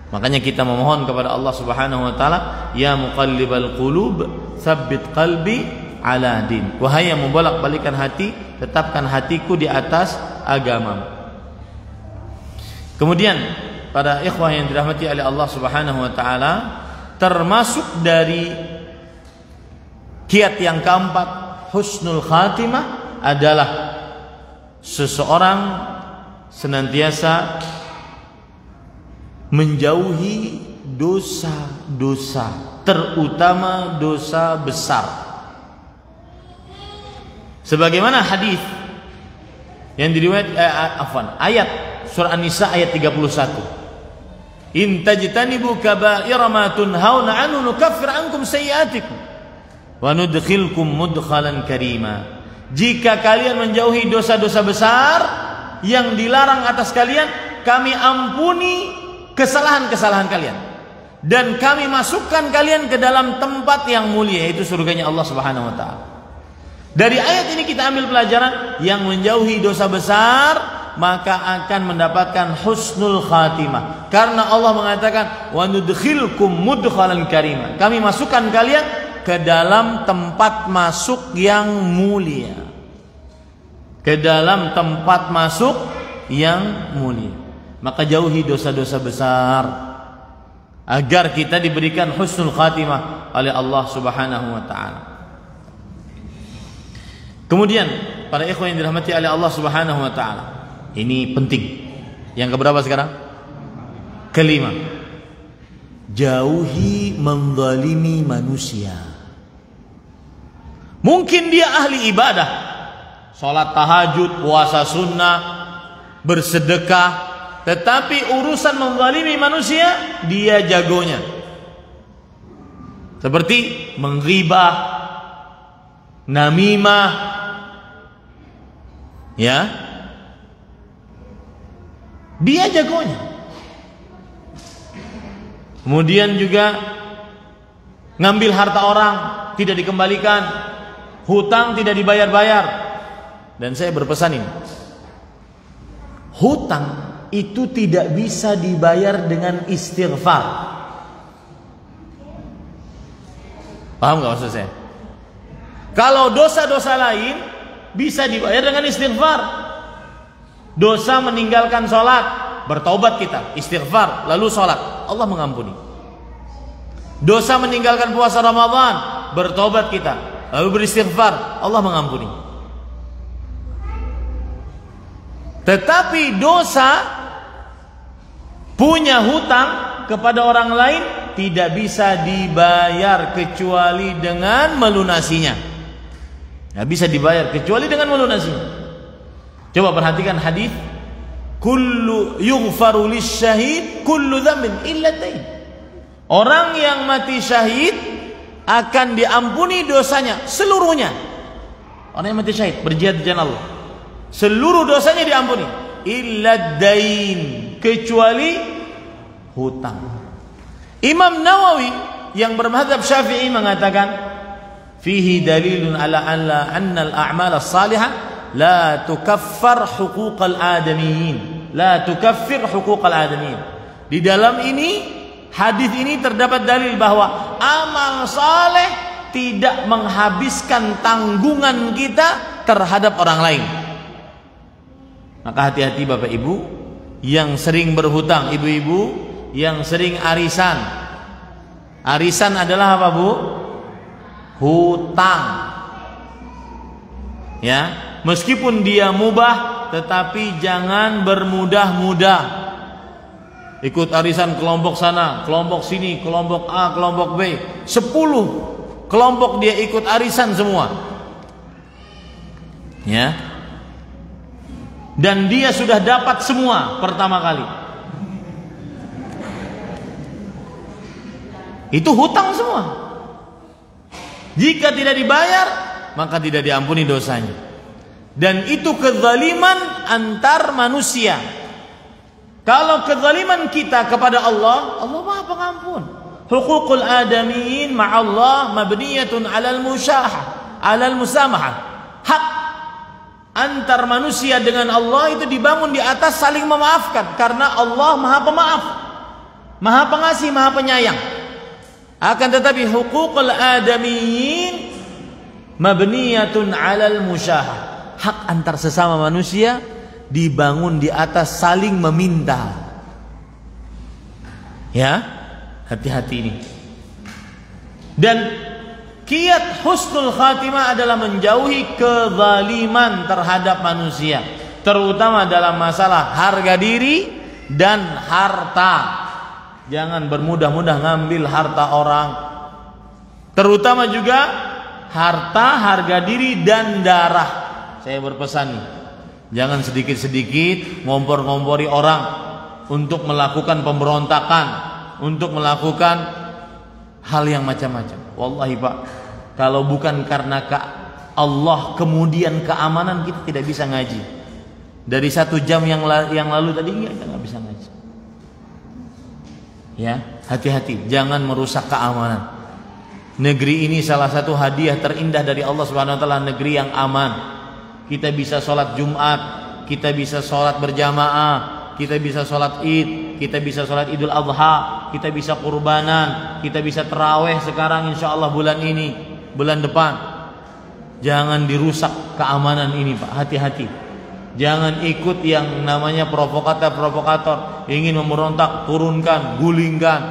Makanya kita memohon kepada Allah Subhanahu wa taala, ya muqallibal qulub, tsabbit qalbi ala din. Wahai yang membolak-balikkan hati, tetapkan hatiku di atas agama. Kemudian para ikhwah yang dirahmati oleh Allah Subhanahu wa taala, termasuk dari kiat yang keempat, husnul khatimah, adalah seseorang senantiasa menjauhi dosa-dosa, terutama dosa besar. Sebagaimana hadis yang diriwayatkan ayat surah An-Nisa ayat 31. In tajtanibu kaba'ira ma tunhauna anhu nukaffir ankum sayyi'atikum wa nudkhilkum mudkhalan karima. Jika kalian menjauhi dosa-dosa besar yang dilarang atas kalian, kami ampuni kesalahan-kesalahan kalian dan kami masukkan kalian ke dalam tempat yang mulia, yaitu surganya Allah Subhanahu wa taala. Dari ayat ini kita ambil pelajaran, yang menjauhi dosa besar maka akan mendapatkan husnul khatimah, karena Allah mengatakan wa nudkhilkum mudkhalan karima, kami masukkan kalian ke dalam tempat masuk yang mulia, ke dalam tempat masuk yang mulia. Maka jauhi dosa-dosa besar agar kita diberikan husnul khatimah oleh Allah Subhanahu wa taala. Kemudian para ikhwan yang dirahmati oleh Allah Subhanahu wa taala, ini penting. Yang keberapa sekarang? Kelima. Jauhi menzalimi manusia. Mungkin dia ahli ibadah, salat tahajud, puasa sunnah, bersedekah, tetapi urusan menzalimi manusia dia jagonya. Seperti menggibah, namimah, ya, dia jagonya. Kemudian juga ngambil harta orang tidak dikembalikan, hutang tidak dibayar-bayar. Dan saya berpesan ini, hutang itu tidak bisa dibayar dengan istighfar. Paham gak maksud saya? Kalau dosa-dosa lain bisa dibayar dengan istighfar. Dosa meninggalkan sholat, bertobat kita, istighfar, lalu sholat, Allah mengampuni. Dosa meninggalkan puasa Ramadan, bertobat kita, lalu beristighfar, Allah mengampuni. Tetapi dosa punya hutang kepada orang lain tidak bisa dibayar kecuali dengan melunasinya. Tidak bisa dibayar kecuali dengan melunasinya. Coba perhatikan hadis, kullu yughfaru lisyahid kullu dzambin illa dain. Orang yang mati syahid akan diampuni dosanya seluruhnya. Orang yang mati syahid berjihad di jalan Allah, seluruh dosanya diampuni, illa dain, kecuali hutang. Imam Nawawi yang bermadzhab Syafi'i mengatakan, fihi dalilun ala anna al-a'mal as-salihah la tukaffar huquqal adamiyyin, la tukaffir huquqal adamiyyin. Di dalam ini, hadis ini terdapat dalil bahwa amal saleh tidak menghabiskan tanggungan kita terhadap orang lain. Maka hati-hati Bapak Ibu yang sering berhutang, ibu-ibu yang sering arisan. Arisan adalah apa, Bu? hutang. Ya, meskipun dia mubah, tetapi jangan bermudah-mudah. Ikut arisan kelompok sana, kelompok sini, kelompok A, kelompok B, 10 kelompok dia ikut arisan semua. Ya. Dan dia sudah dapat semua pertama kali. Itu hutang semua. Jika tidak dibayar, maka tidak diampuni dosanya. Dan itu kezaliman antar manusia. Kalau kezaliman kita kepada Allah, Allah Maha Pengampun. Huququl adamiyin ma'allah mabniyatun 'alal musyahah, 'alal musamahah. Hak antar manusia dengan Allah itu dibangun di atas saling memaafkan, karena Allah Maha Pemaaf, Maha Pengasih, Maha Penyayang. Akan tetapi huququl adamiyin mabniyatun 'alal musyahah. Hak antar sesama manusia dibangun di atas saling meminta. Ya, hati-hati ini. Dan kiat husnul khatimah adalah menjauhi kezaliman terhadap manusia, terutama dalam masalah harga diri dan harta. Jangan bermudah-mudah ngambil harta orang, terutama juga harta, harga diri dan darah. Saya berpesan nih, jangan sedikit-sedikit ngompor-ngompori orang untuk melakukan pemberontakan, untuk melakukan hal yang macam-macam. Wallahi Pak, kalau bukan karena Allah kemudian keamanan, kita tidak bisa ngaji. Dari 1 jam yang lalu tadi kita nggak bisa ngaji. Ya, hati-hati, jangan merusak keamanan. Negeri ini salah satu hadiah terindah dari Allah Subhanahu wa taala, negeri yang aman. Kita bisa sholat Jumat, kita bisa sholat berjamaah, kita bisa sholat Id, kita bisa sholat Idul Adha, kita bisa kurbanan, kita bisa terawih sekarang insya Allah bulan ini, bulan depan. Jangan dirusak keamanan ini Pak, hati-hati. Jangan ikut yang namanya provokator-provokator, ingin memberontak, turunkan, gulingkan.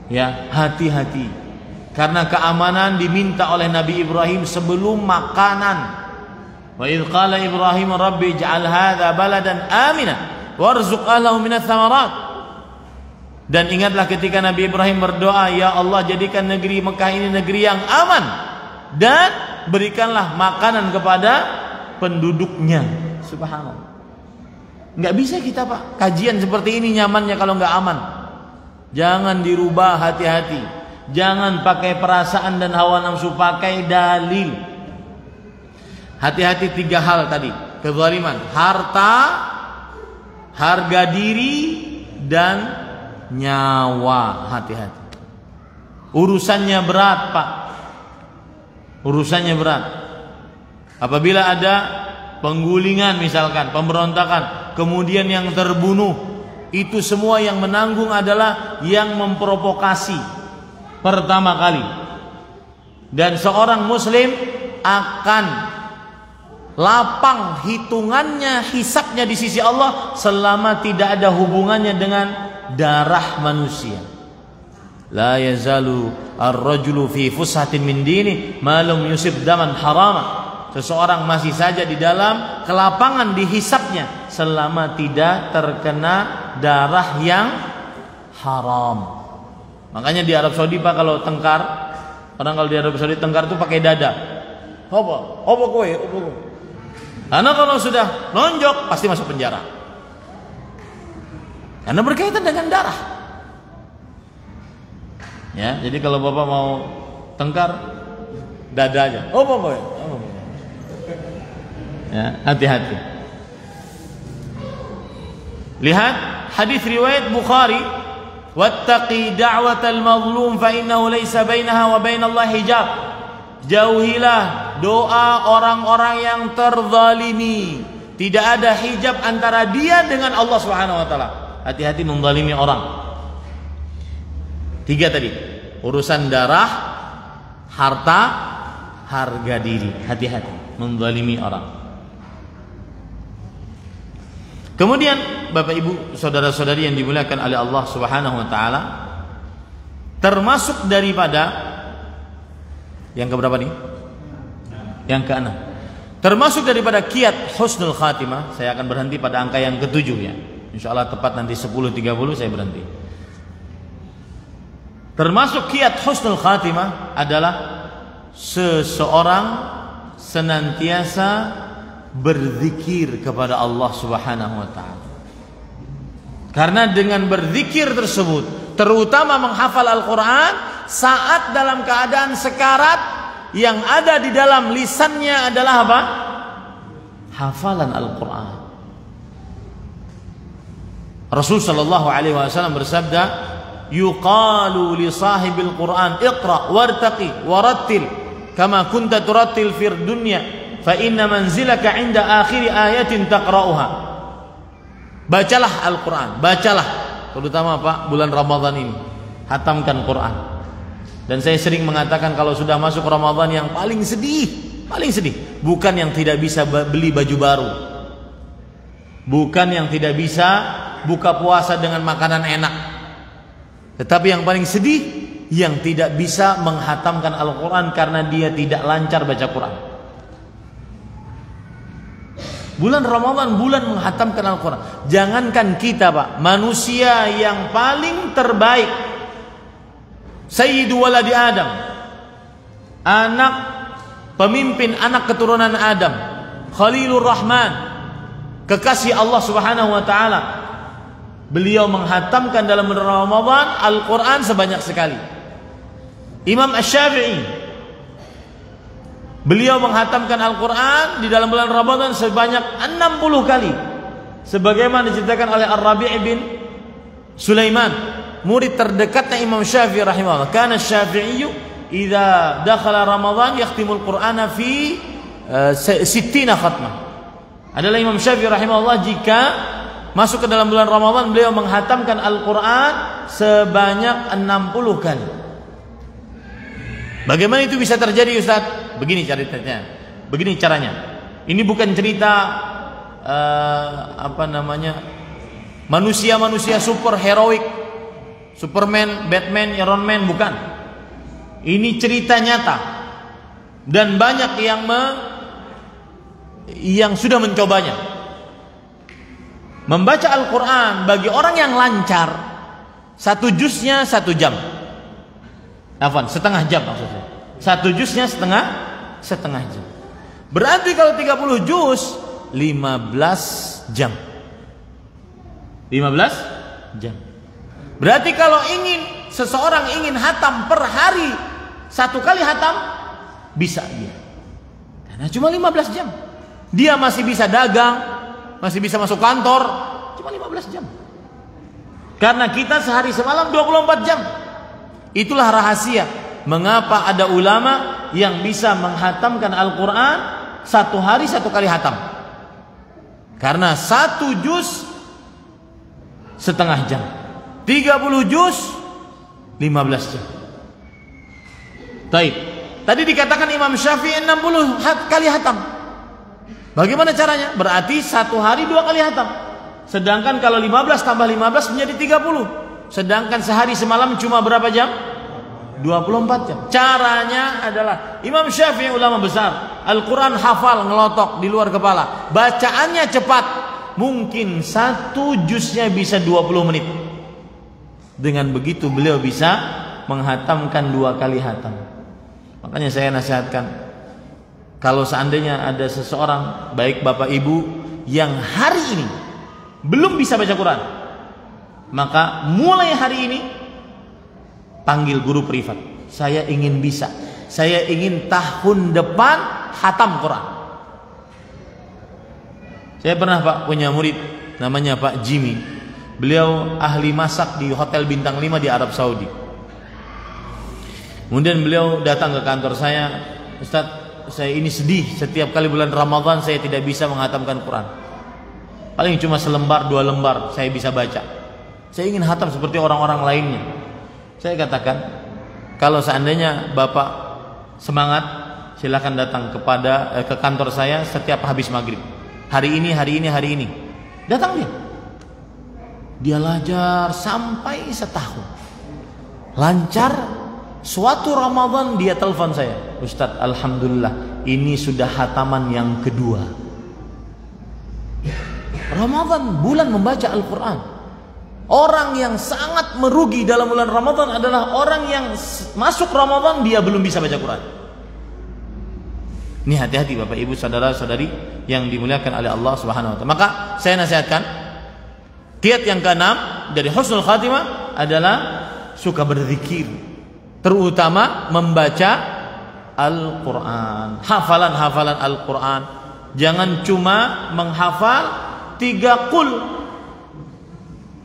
Ya, hati-hati. Karena keamanan diminta oleh Nabi Ibrahim sebelum makanan. Wa idz qala Ibrahim rabbi ij'al hadza baladan amina warzuq ahlahu minats tsamarat. Dan ingatlah ketika Nabi Ibrahim berdoa, ya Allah jadikan negeri Mekah ini negeri yang aman dan berikanlah makanan kepada penduduknya. Subhanallah. Enggak bisa kita Pak kajian seperti ini nyamannya kalau enggak aman. Jangan dirubah, hati-hati. Jangan pakai perasaan dan hawa nafsu, pakai dalil. Hati-hati 3 hal tadi. Kezaliman, harta, harga diri, dan nyawa. Hati-hati. Urusannya berat Pak. Urusannya berat. Apabila ada penggulingan misalkan, pemberontakan, kemudian yang terbunuh, itu semua yang menanggung adalah yang memprovokasi pertama kali. Dan seorang muslim akan lapang hitungannya, hisabnya di sisi Allah selama tidak ada hubungannya dengan darah manusia. La yazalu ar-rajulu fi fushatin min dini ma lam yusib daman harama. Seseorang masih saja di dalam kelapangan dihisapnya selama tidak terkena darah yang haram. Makanya di Arab Saudi Pak kalau tengkar, orang kalau di Arab Saudi tengkar itu pakai dada. Apa kowe? Karena kalau sudah nonjok pasti masuk penjara. Karena berkaitan dengan darah. Ya, jadi kalau Bapak mau tengkar dada aja. Apa kowe? Ya, hati-hati. Lihat hadis riwayat Bukhari, wattaqi da'watal mazlum fa innahu laysa bainaha wa bainallahi hijab. Jauhilah doa orang-orang yang terzalimi. Tidak ada hijab antara dia dengan Allah Subhanahu wa taala. Hati-hati menzalimi orang. 3 tadi. Urusan darah, harta, harga diri. Hati-hati menzalimi orang. Kemudian Bapak Ibu, saudara-saudari yang dimuliakan oleh Allah Subhanahu wa taala, termasuk daripada yang keberapa nih? Yang keenam. Termasuk daripada kiat husnul khatimah, saya akan berhenti pada angka yang ketujuh ya. Insyaallah tepat nanti 10.30 saya berhenti. Termasuk kiat husnul khatimah adalah seseorang senantiasa berzikir kepada Allah Subhanahu wa taala. Karena dengan berzikir tersebut, terutama menghafal Al-Qur'an saat dalam keadaan sekarat, yang ada di dalam lisannya adalah apa? Hafalan Al-Qur'an. Rasul sallallahu alaihi wasallam bersabda, "Yuqalu li sahibil Qur'an, iqra wartaqi warattil kama kunta turattil fir dunya, fa inna manzilaka 'inda akhir ayatin taqra'uha." Bacalah Al-Qur'an, bacalah, terutama apa? Bulan Ramadan ini. Hatamkan Qur'an. Dan saya sering mengatakan kalau sudah masuk Ramadan yang paling sedih bukan yang tidak bisa beli baju baru, bukan yang tidak bisa buka puasa dengan makanan enak, tetapi yang paling sedih yang tidak bisa menghatamkan Al-Quran karena dia tidak lancar baca Quran. Bulan Ramadan bulan menghatamkan Al-Quran. Jangankan kita Pak, manusia yang paling terbaik, Sayyidu waladi Adam, anak pemimpin anak keturunan Adam, Khalilur Rahman, kekasih Allah Subhanahu wa taala, beliau menghatamkan dalam bulan Ramadan Al-Quran sebanyak sekali. Imam Asy-Syafi'i, beliau menghatamkan Al-Quran di dalam bulan Ramadan sebanyak 60 kali, sebagaimana diceritakan oleh Ar-Rabi' bin Sulaiman, murid terdekatnya Imam Syafi'i rahimahullah. Kana Syafi'i idza dakhala Ramadan yakhtimul Qur'ana fi 60 khatmah. Adalah Imam Syafi'i rahimahullah, jika masuk ke dalam bulan Ramadan beliau menghatamkan Al-Qur'an sebanyak 60 kali. Bagaimana itu bisa terjadi Ustaz? Begini ceritanya. Begini caranya. Ini bukan cerita manusia-manusia super heroik, Superman, Batman, Iron Man, bukan. Ini cerita nyata. Dan banyak yang sudah mencobanya. Membaca Al-Quran bagi orang yang lancar, satu juznya 1 jam. Setengah jam maksudnya. Satu juznya setengah jam. Berarti kalau 30 juz 15 jam. 15 jam. Berarti kalau seseorang ingin hatam per hari 1 kali hatam, bisa dia. Karena cuma 15 jam. Dia masih bisa dagang, masih bisa masuk kantor, cuma 15 jam. Karena kita sehari semalam 24 jam. Itulah rahasia mengapa ada ulama yang bisa menghatamkan Al-Quran 1 hari 1 kali hatam. Karena 1 juz setengah jam, 30 juz 15 jam. Baik. Tadi dikatakan Imam Syafi'i 60 kali hatam. Bagaimana caranya? Berarti 1 hari 2 kali hatam. Sedangkan kalau 15 tambah 15 menjadi 30. Sedangkan sehari semalam cuma berapa jam? 24 jam. Caranya adalah Imam Syafi'i ulama besar, Al-Quran hafal ngelotok di luar kepala, bacaannya cepat. Mungkin 1 juznya bisa 20 menit. Dengan begitu beliau bisa menghatamkan 2 kali hatam. Makanya saya nasihatkan, kalau seandainya ada seseorang, baik bapak ibu, yang hari ini belum bisa baca Quran, maka mulai hari ini panggil guru privat. Saya ingin bisa, saya ingin tahun depan hatam Quran. Saya pernah Pak punya murid namanya Pak Jimmy. Beliau ahli masak di hotel bintang 5 di Arab Saudi. Kemudian beliau datang ke kantor saya, Ustaz, saya ini sedih, setiap kali bulan Ramadan saya tidak bisa menghatamkan Quran. Paling cuma selembar 2 lembar saya bisa baca. Saya ingin hatam seperti orang-orang lainnya. Saya katakan, kalau seandainya Bapak semangat, silakan datang ke kantor saya setiap habis maghrib. Hari ini. Datang dia. Dia belajar sampai setahun. lancar. Suatu Ramadan dia telepon saya, Ustadz, alhamdulillah ini sudah hataman yang kedua. Ramadan bulan membaca Al-Quran. Orang yang sangat merugi dalam bulan Ramadan adalah orang yang masuk Ramadan dia belum bisa baca Quran. Ini hati-hati Bapak Ibu saudara-saudari yang dimuliakan oleh Allah Subhanahu wa taala. Maka saya nasihatkan, kiat yang keenam dari husnul khatimah adalah suka berzikir, terutama membaca Al-Quran, hafalan-hafalan Al-Quran. Jangan cuma menghafal 3 qul.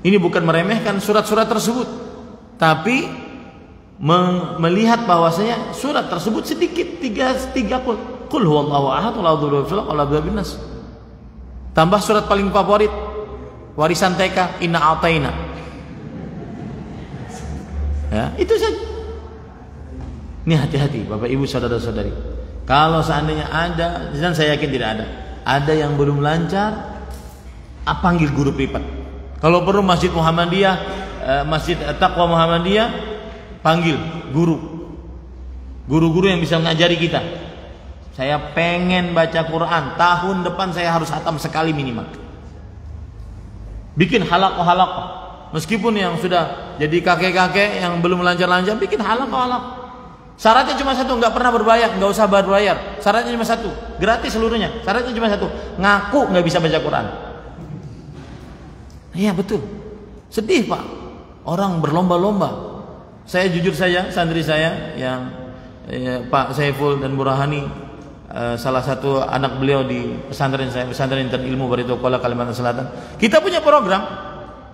Ini bukan meremehkan surat-surat tersebut, tapi melihat bahwasanya surat tersebut sedikit, 3 qul. Qul huwallahu ahad, qul a'udzu birabbil falaq, qul a'udzu birabbin nas. Tambah surat paling favorit, warisan TK, inna a'taina. Ya, itu saja. Ini hati-hati Bapak Ibu saudara-saudari. Kalau seandainya ada, dan saya yakin tidak ada yang belum lancar, panggil guru privat. Kalau perlu Masjid Muhammadiyah, Masjid Taqwa Muhammadiyah, panggil guru-guru yang bisa mengajari kita. Saya pengen baca Quran, tahun depan saya harus hatam sekali minimal. Bikin halaqah-halaqah. Meskipun yang sudah jadi kakek-kakek yang belum lancar-lancar, bikin halaqah-halaqah. Syaratnya cuma satu, nggak pernah berbayar, nggak usah berbayar. Syaratnya cuma satu, gratis seluruhnya. Syaratnya cuma satu, ngaku nggak bisa baca Quran. Iya betul, sedih Pak. Orang berlomba-lomba. Saya jujur saja, santri saya yang Pak Saiful dan Burhani, salah satu anak beliau di pesantren saya, pesantren Intan Ilmu Baritokuala Kalimantan Selatan. Kita punya program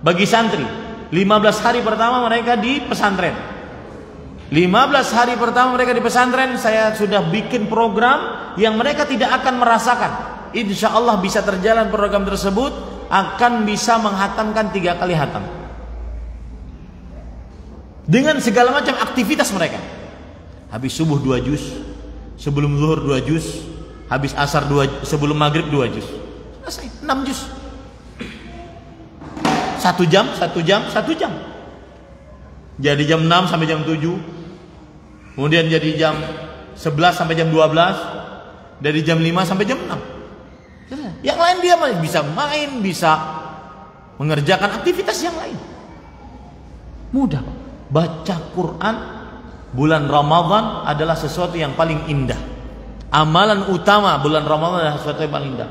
bagi santri. 15 hari pertama mereka di pesantren. 15 hari pertama mereka di pesantren, saya sudah bikin program yang mereka tidak akan merasakan. Insya Allah bisa terjalan program tersebut, akan bisa menghatamkan 3 kali hatam. Dengan segala macam aktivitas mereka. Habis subuh 2 juz, sebelum zuhur 2 juz, habis asar 2, sebelum maghrib 2 juz. Selesai, 6 juz. 1 jam, 1 jam, 1 jam. Jadi jam 6 sampai jam 7. Kemudian jadi jam 11 sampai jam 12. Dari jam 5 sampai jam 6. Yang lain dia bisa main, bisa mengerjakan aktivitas yang lain. Mudah. Baca Quran bulan Ramadan adalah sesuatu yang paling indah. Amalan utama bulan Ramadan adalah sesuatu yang paling indah.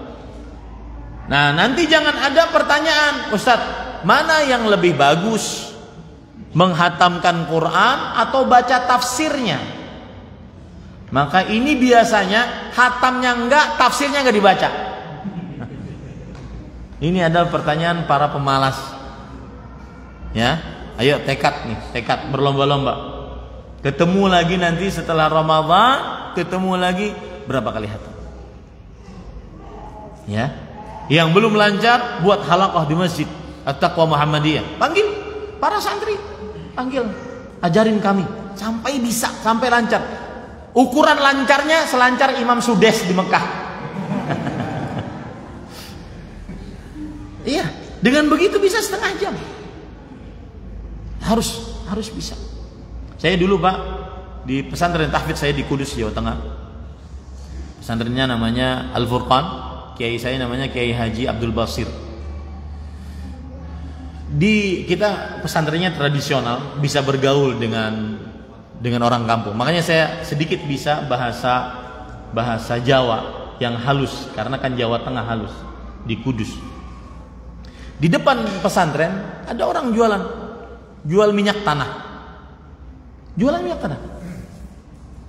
Nah, nanti jangan ada pertanyaan, Ustadz, mana yang lebih bagus? Menghatamkan Quran atau baca tafsirnya? Maka ini biasanya hatamnya enggak, tafsirnya enggak dibaca. Ini adalah pertanyaan para pemalas. Ya, ayo tekad nih, tekad berlomba-lomba. Ketemu lagi nanti setelah Ramadan, ketemu lagi berapa kali hatam? Ya, yang belum lancar buat halaqah di masjid At-Taqwa Muhammadiyah. Panggil para santri, panggil, ajarin kami sampai bisa, sampai lancar. Ukuran lancarnya selancar Imam Sudes di Mekah. Iya, dengan begitu bisa setengah jam. Harus bisa. Saya dulu Pak di pesantren tahfidz saya di Kudus, Jawa Tengah. Pesantrennya namanya Al-Furqan. Kiai saya namanya Kiai Haji Abdul Basir. Kita pesantrennya tradisional, bisa bergaul dengan orang kampung. Makanya saya sedikit bisa bahasa Jawa yang halus, karena kan Jawa Tengah halus di Kudus. Di depan pesantren ada orang jual minyak tanah. Jualan minyak tanah.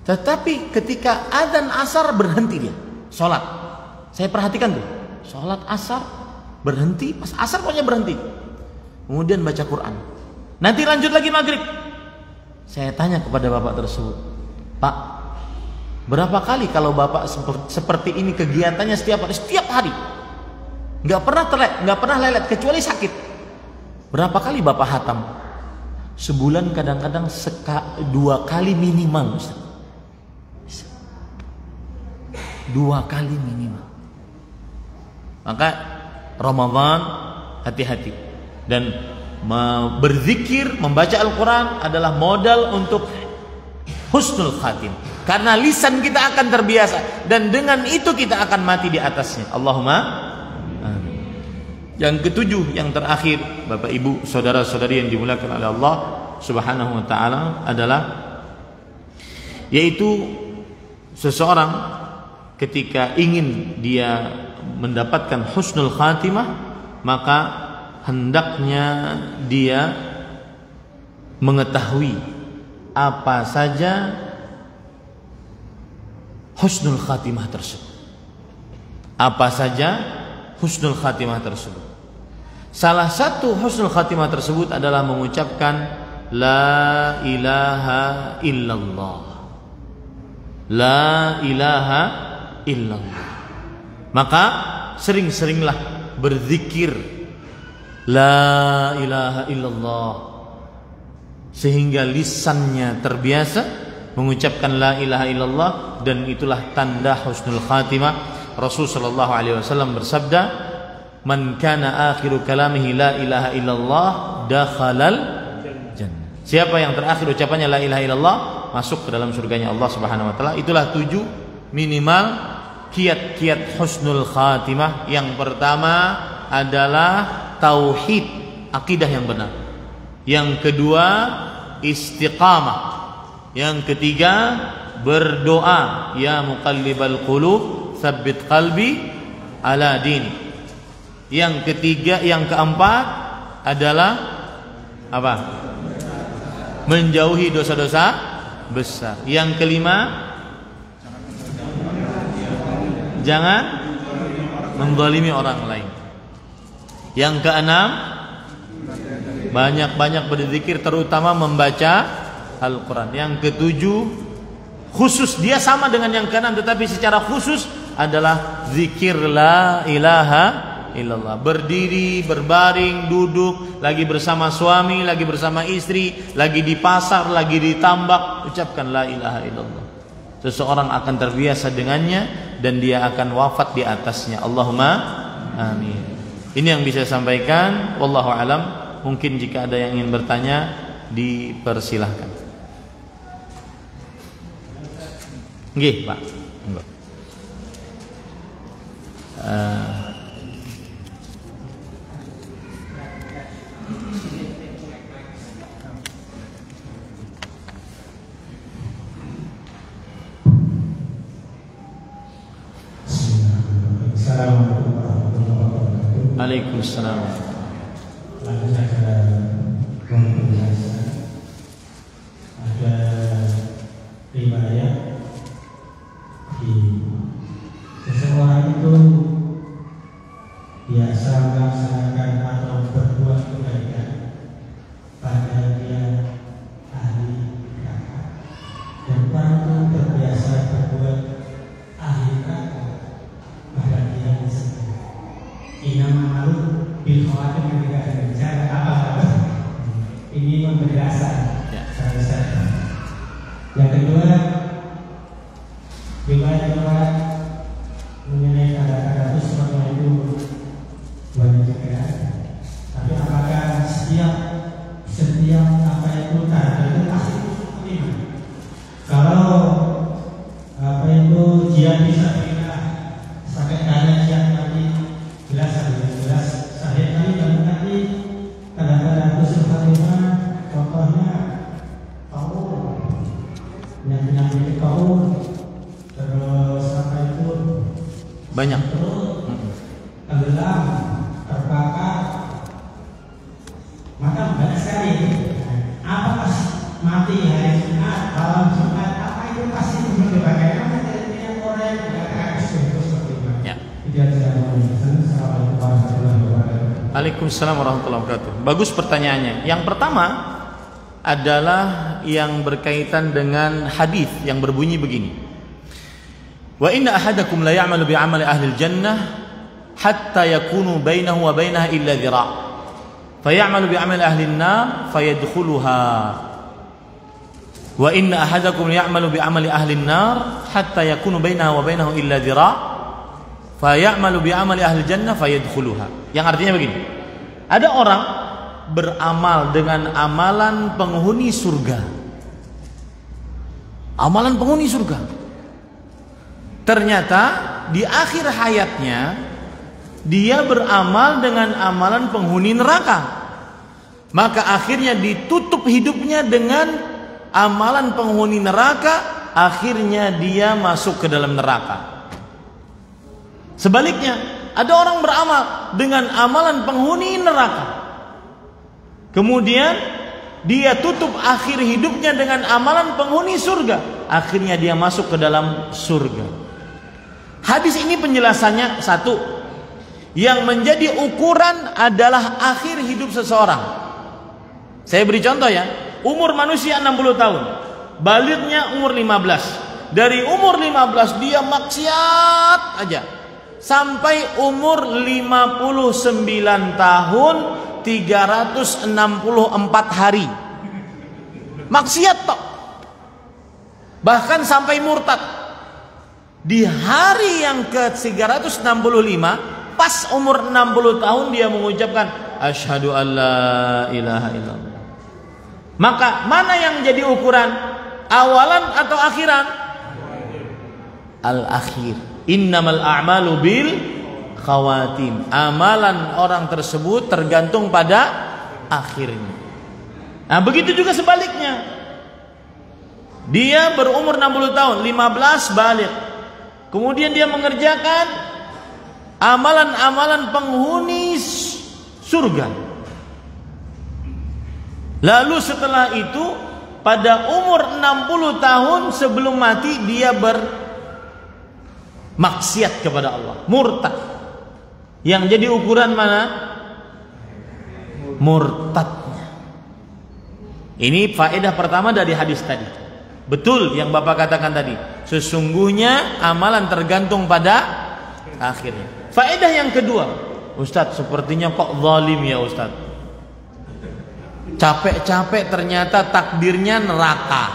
Tetapi ketika adzan asar berhenti dia, sholat. Saya perhatikan tuh, sholat asar berhenti, pas asar pokoknya berhenti. Kemudian baca Quran. Nanti lanjut lagi maghrib. Saya tanya kepada bapak tersebut, Pak, berapa kali kalau bapak seperti ini kegiatannya setiap hari? Nggak pernah telek, nggak pernah lelet, kecuali sakit. Berapa kali bapak hatam? Sebulan kadang-kadang 2 kali minimal, Ustaz. 2 kali minimal. Maka Ramadan hati-hati. Dan berzikir, membaca Al-Quran adalah modal untuk husnul khatim. Karena lisan kita akan terbiasa dan dengan itu kita akan mati di atasnya. Allahumma amin. Yang ketujuh, yang terakhir, Bapak Ibu, saudara-saudari yang dimuliakan oleh Allah Subhanahu wa taala adalah yaitu seseorang ketika ingin dia mendapatkan husnul khatimah, maka hendaknya dia mengetahui apa saja husnul khatimah tersebut. Apa saja husnul khatimah tersebut. Salah satu husnul khatimah tersebut adalah mengucapkan la ilaha illallah. La ilaha illallah. Maka sering-seringlah berzikir la ilaha illallah sehingga lisannya terbiasa mengucapkan la ilaha illallah, dan itulah tanda husnul khatimah. Rasul sallallahu alaihi wasallam bersabda, "Man kana akhiru kalamihi la ilaha illallah dakhalal jannah." Siapa yang terakhir ucapannya la ilaha illallah, masuk ke dalam surganya Allah Subhanahu wa taala. Itulah 7 minimal kiat-kiat husnul khatimah. Yang pertama adalah tauhid, akidah yang benar. Yang kedua, istiqamah. Yang ketiga, berdoa, ya muqallibal qulub tsabbit qalbi ala dini. Yang ketiga, yang keempat adalah apa? Menjauhi dosa-dosa besar. Yang kelima, jangan menzalimi orang lain. Yang keenam, banyak-banyak berzikir, terutama membaca Al-Quran. Yang ketujuh, khusus dia sama dengan yang keenam, tetapi secara khusus adalah zikir la ilaha illallah. Berdiri, berbaring, duduk, lagi bersama suami, lagi bersama istri, lagi di pasar, lagi di tambak, ucapkan la ilaha illallah. Seseorang akan terbiasa dengannya dan dia akan wafat di atasnya. Allahumma amin. Ini yang bisa saya sampaikan. Wallahu alam. Mungkin jika ada yang ingin bertanya, dipersilahkan. Nggih, Pak. Assalamualaikum warahmatullahi wabarakatuh. Waalaikumsalam. Ada riwayat di seseorang itu biasa melaksanakan atau berbuat kebaikan pada dia ahli neraka, dan orang itu terbiasa berbuat ahli neraka pada dia sendiri. Inama malu bil khawatir, yang tidak ada bicara apa-apa. Ini memberi rasa. Yang kedua, riwayat-riwayat mengenai kata-kata usmah itu banyak juga. Tapi apakah setiap apa itu kata itu pasti iman? Kalau apa itu jihad bisa kita pakai dana jihad tadi jelas sahih tadi, dan tadi kata-kata usmah itu contohnya yang kaum, terus apa itu Banyak. Tenggelam, terbakar, maka banyak sekali. Apakah mati hari Jumat, malam Jumat, apa itu pasti begitu? Bagaimana yang orang katakan seperti itu? Ya. Assalamualaikum warahmatullahi wabarakatuh. Waalaikumsalam warahmatullahi wabarakatuh. Bagus pertanyaannya. Yang pertama adalah yang berkaitan dengan hadis yang berbunyi begini: wa inna ahadakum la ya'malu bi 'amali ahli al-jannah hatta yakunu bainahu wa bainaha illa dhira' fa ya'malu bi 'amali ahli an-nar fayadkhuluha wa inna ahadakum ya'malu bi 'amali ahli an-nar hatta yakunu bainaha wa bainahu illa dhira' fa ya'malu bi 'amali ahli al-jannah fayadkhuluha. Yang artinya begini: ada orang beramal dengan amalan penghuni surga. Amalan penghuni surga. Ternyata di akhir hayatnya dia beramal dengan amalan penghuni neraka. Maka akhirnya ditutup hidupnya dengan amalan penghuni neraka. Akhirnya dia masuk ke dalam neraka. Sebaliknya, ada orang beramal dengan amalan penghuni neraka, kemudian dia tutup akhir hidupnya dengan amalan penghuni surga. Akhirnya dia masuk ke dalam surga. Hadis ini penjelasannya satu, yang menjadi ukuran adalah akhir hidup seseorang. Saya beri contoh ya. Umur manusia 60 tahun, balignya umur 15. Dari umur 15 dia maksiat aja sampai umur 59 tahun 364 hari maksiat tok. Bahkan sampai murtad. Di hari yang ke-365 pas umur 60 tahun dia mengucapkan asyhadu alla ilaha illallah. Maka mana yang jadi ukuran? Awalan atau akhiran? Al-akhir. Innamal a'malu bil khawatim. Amalan orang tersebut tergantung pada akhirnya. Nah, begitu juga sebaliknya. Dia berumur 60 tahun, 15 balik. Kemudian dia mengerjakan amalan-amalan penghuni surga. Lalu setelah itu pada umur 60 tahun sebelum mati dia bermaksiat kepada Allah, murtad. Yang jadi ukuran mana? Murtadnya. Ini faedah pertama dari hadis tadi. Betul yang Bapak katakan tadi. Sesungguhnya amalan tergantung pada akhirnya. Faedah yang kedua, Ustadz, sepertinya kok zalim ya Ustadz. Capek-capek ternyata takdirnya neraka.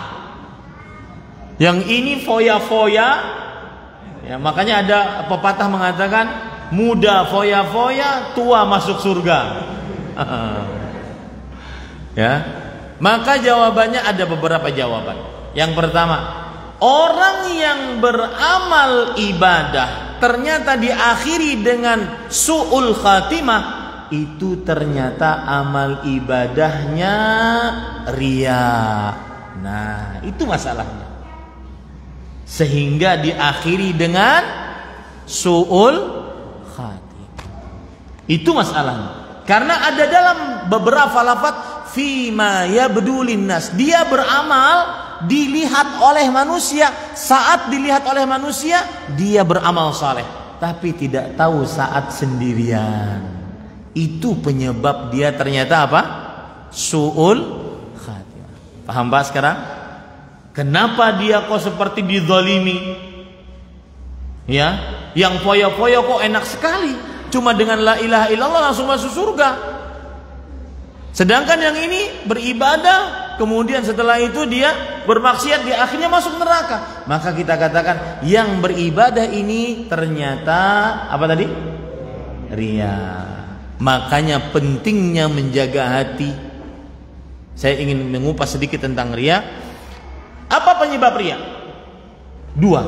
Yang ini foya-foya. Ya, makanya ada pepatah mengatakan muda foya-foya, tua masuk surga. Ya. Maka jawabannya ada beberapa jawaban. Yang pertama, orang yang beramal ibadah ternyata diakhiri dengan su'ul khatimah, itu ternyata amal ibadahnya riya. Nah, itu masalahnya. Sehingga diakhiri dengan su'ul khatimah. Itu masalahnya. Karena ada dalam beberapa lafaz fima yabdu linnas. Dia beramal dilihat oleh manusia. Saat dilihat oleh manusia dia beramal saleh, tapi tidak tahu saat sendirian. Itu penyebab dia ternyata apa? Su'ul khatimah. Paham Pak sekarang? Kenapa dia kok seperti dizalimi? Ya, yang foya-foya kok enak sekali, cuma dengan la ilaha illallah langsung masuk surga. Sedangkan yang ini beribadah, kemudian setelah itu dia bermaksiat, dia akhirnya masuk neraka. Maka kita katakan yang beribadah ini ternyata apa tadi? Riya. Makanya pentingnya menjaga hati. Saya ingin mengupas sedikit tentang riya. Apa penyebab riya? Dua.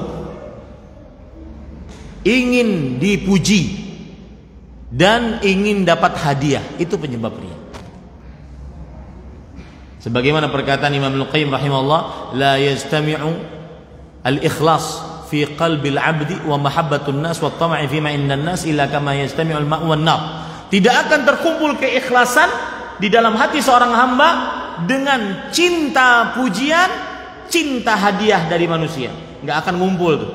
Ingin dipuji dan ingin dapat hadiah. Itu penyebab riya. Sebagaimana perkataan Imam Al-Qayyim rahimahullah, la yajtami'u al-ikhlas fi qalbil 'abdi wa mahabbatun nas wa tam'i fi ma innan nas illa kama yajtami'u al-ma' wan nar. Tidak akan terkumpul keikhlasan di dalam hati seorang hamba dengan cinta pujian, cinta hadiah dari manusia. Nggak akan ngumpul tuh.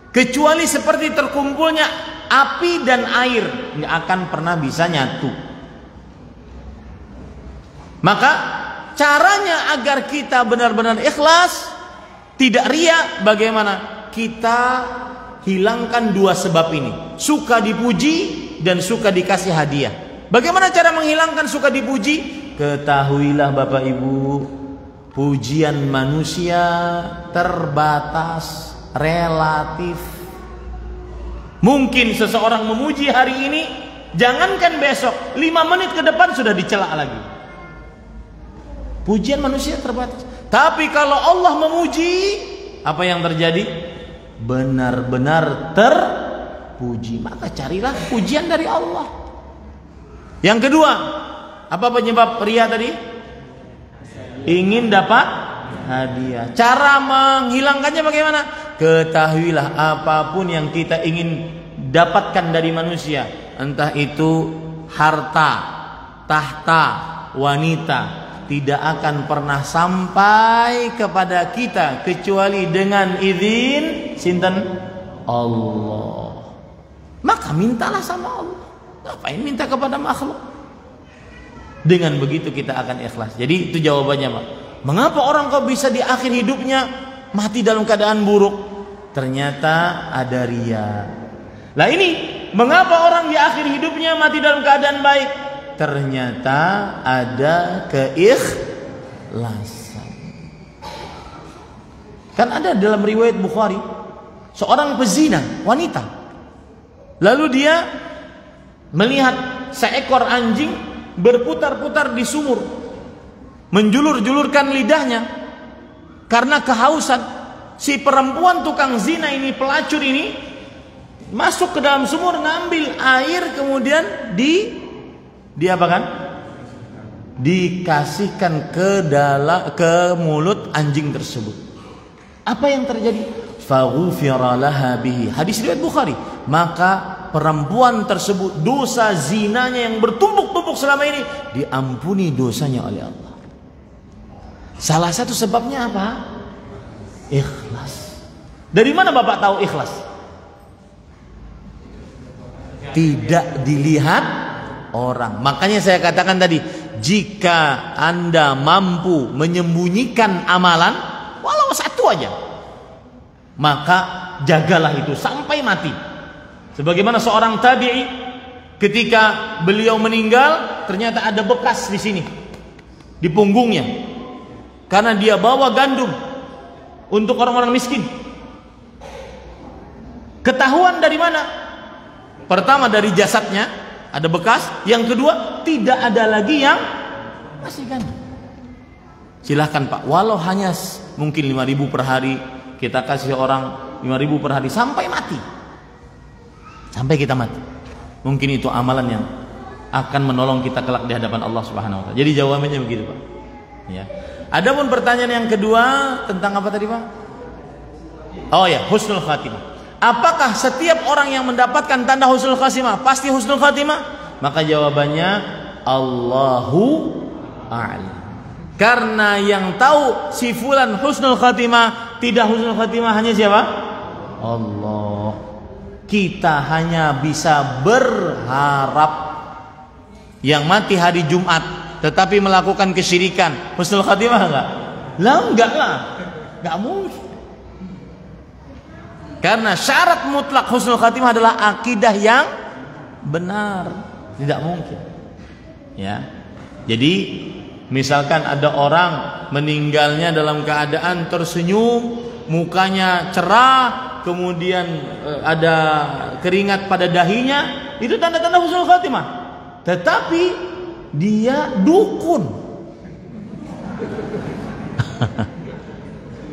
Kecuali seperti terkumpulnya api dan air, nggak akan pernah bisa nyatu. Maka caranya agar kita benar-benar ikhlas, tidak riya, bagaimana? Kita hilangkan dua sebab ini. Suka dipuji dan suka dikasih hadiah. Bagaimana cara menghilangkan suka dipuji? Ketahuilah Bapak Ibu, pujian manusia terbatas, relatif. Mungkin seseorang memuji hari ini Jangankan besok, 5 menit ke depan sudah dicela lagi. Pujian manusia terbatas. Tapi kalau Allah memuji, apa yang terjadi? Benar-benar terpuji. Maka carilah pujian dari Allah. Yang kedua, apa penyebab pria tadi? Ingin dapat hadiah. Cara menghilangkannya bagaimana? Ketahuilah apapun yang kita ingin dapatkan dari manusia, entah itu harta, tahta, wanita, tidak akan pernah sampai kepada kita kecuali dengan izin sinten? Allah. Maka mintalah sama Allah. Ngapain minta kepada makhluk? Dengan begitu kita akan ikhlas. Jadi itu jawabannya, Pak. Mengapa orang kok bisa di akhir hidupnya mati dalam keadaan buruk? Ternyata ada riya. Lah ini, mengapa orang di akhir hidupnya mati dalam keadaan baik? Ternyata ada keikhlasan. Kan ada dalam riwayat Bukhari, seorang pezina, wanita. Lalu dia melihat seekor anjing berputar-putar di sumur, menjulur-julurkan lidahnya karena kehausan. Si perempuan tukang zina ini, pelacur ini, masuk ke dalam sumur, ngambil air, kemudian diapakan? Dikasihkan ke mulut anjing tersebut. Apa yang terjadi? Faghufira laha bihi. Hadis riwayat Bukhari. Maka perempuan tersebut, dosa zinanya yang bertumpuk-tumpuk selama ini diampuni dosanya oleh Allah. Salah satu sebabnya apa? Ikhlas. Dari mana Bapak tahu ikhlas? Tidak dilihat orang. Makanya saya katakan tadi, jika Anda mampu menyembunyikan amalan walau satu aja, maka jagalah itu sampai mati. Sebagaimana seorang tabi'i, ketika beliau meninggal, ternyata ada bekas di sini, di punggungnya, karena dia bawa gandum untuk orang-orang miskin. Ketahuan dari mana? Pertama, dari jasadnya ada bekas. Yang kedua, tidak ada lagi yang masih gandum. Silahkan Pak, walau hanya mungkin 5.000 per hari, kita kasih orang 5.000 per hari sampai mati, sampai kita mati. Mungkin itu amalan yang akan menolong kita kelak di hadapan Allah Subhanahu wa taala. Jadi jawabannya begitu, Pak. Ya. Adapun pertanyaan yang kedua tentang apa tadi, Pak? Oh ya, husnul khatimah. Apakah setiap orang yang mendapatkan tanda husnul khatimah pasti husnul khatimah? Maka jawabannya Allahu a'lam. Karena yang tahu si fulan husnul khatimah, tidak husnul khatimah hanya siapa? Allah. Kita hanya bisa berharap. Yang mati hari Jumat tetapi melakukan kesyirikan, husnul khatimah enggak? Lah enggak lah. Enggak mungkin. Karena syarat mutlak husnul khatimah adalah akidah yang benar. Tidak mungkin. Ya. Jadi misalkan ada orang meninggalnya dalam keadaan tersenyum, mukanya cerah, kemudian ada keringat pada dahinya, itu tanda-tanda husnul khatimah. Tetapi dia dukun.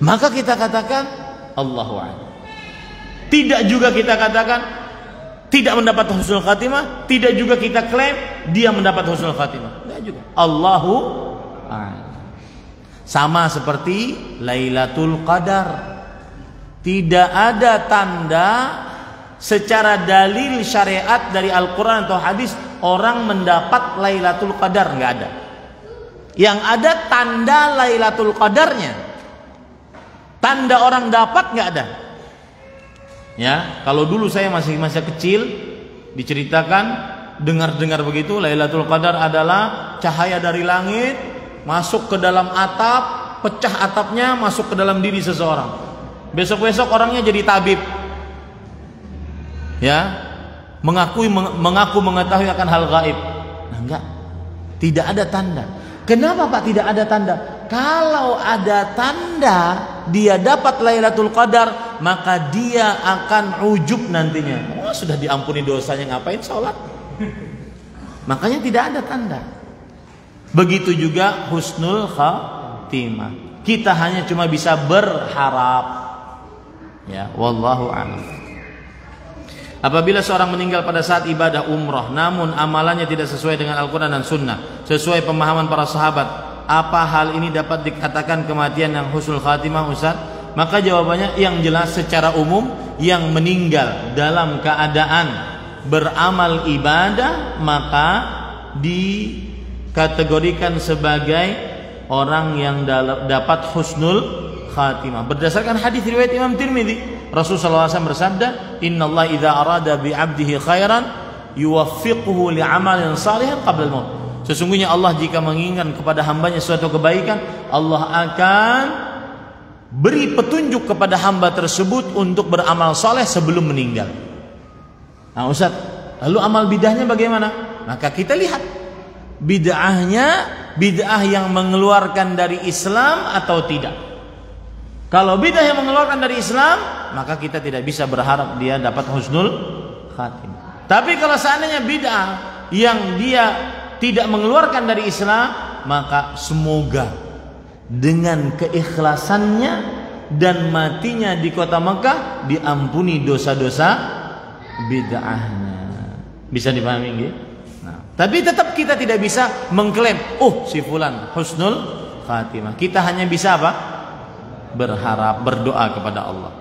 Maka kita katakan Allahu a'lam. Tidak juga kita katakan tidak mendapat husnul khatimah, tidak juga kita klaim dia mendapat husnul khatimah. Tidak juga. Allahu a'lam. Sama seperti Lailatul Qadar. Tidak ada tanda secara dalil syariat dari Al-Quran atau hadis orang mendapat Lailatul Qadar, nggak ada. Yang ada tanda Lailatul Qadarnya. Tanda orang dapat nggak ada. Ya, kalau dulu saya masih kecil diceritakan, dengar begitu, Lailatul Qadar adalah cahaya dari langit masuk ke dalam atap, pecah atapnya masuk ke dalam diri seseorang. Besok-besok orangnya jadi tabib. Ya, mengaku mengetahui akan hal gaib. Nah, enggak. Tidak ada tanda. Kenapa Pak tidak ada tanda? Kalau ada tanda dia dapat Lailatul Qadar, maka dia akan ujub nantinya. Oh, sudah diampuni dosanya, ngapain sholat? makanya tidak ada tanda. Begitu juga husnul khatimah. Kita hanya cuma bisa berharap. Ya, wallahu a'lam. Apabila seorang meninggal pada saat ibadah umrah, namun amalannya tidak sesuai dengan Al-Quran dan Sunnah, sesuai pemahaman para sahabat, apa hal ini dapat dikatakan kematian yang husnul khatimah, Ustaz? Maka jawabannya yang jelas secara umum, yang meninggal dalam keadaan beramal ibadah maka dikategorikan sebagai orang yang dapat husnul khatimah. Berdasarkan hadis riwayat Imam Tirmidzi, Rasulullah SAW bersabda, "Innallaha idza arada bi 'abdihi khairan yuwaffiquhu li'amalin salihin qabla al-maut." Sesungguhnya Allah jika menginginkan kepada hambanya suatu kebaikan, Allah akan beri petunjuk kepada hamba tersebut untuk beramal saleh sebelum meninggal. Nah, Ustaz, lalu amal bid'ahnya bagaimana? Maka kita lihat bid'ahnya, bid'ah yang mengeluarkan dari Islam atau tidak. Kalau bid'ah yang mengeluarkan dari Islam, maka kita tidak bisa berharap dia dapat husnul khatimah. Tapi kalau seandainya bid'ah yang dia tidak mengeluarkan dari Islam, maka semoga dengan keikhlasannya dan matinya di kota Mekah diampuni dosa-dosa bid'ahnya. Bisa dipahami nggih? Nah, tapi tetap kita tidak bisa mengklaim, oh si fulan husnul khatimah. Kita hanya bisa apa? Berharap, berdoa kepada Allah.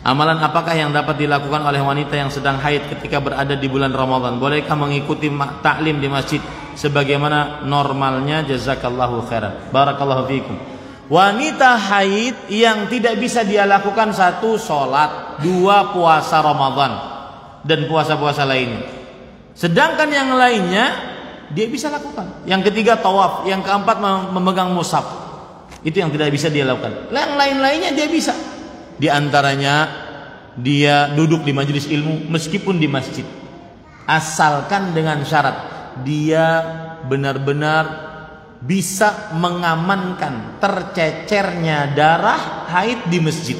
Amalan apakah yang dapat dilakukan oleh wanita yang sedang haid ketika berada di bulan Ramadan? Bolehkah mengikuti taklim di masjid sebagaimana normalnya? Jazakallahu khairan. Barakallahu fiikum. Wanita haid yang tidak bisa dia lakukan, satu sholat, dua puasa Ramadan dan puasa-puasa lainnya. Sedangkan yang lainnya dia bisa lakukan. Yang ketiga tawaf, yang keempat memegang mushaf. Itu yang tidak bisa dia lakukan. Yang lain-lainnya dia bisa. Di antaranya dia duduk di majelis ilmu meskipun di masjid. Asalkan dengan syarat dia benar-benar bisa mengamankan tercecernya darah haid di masjid.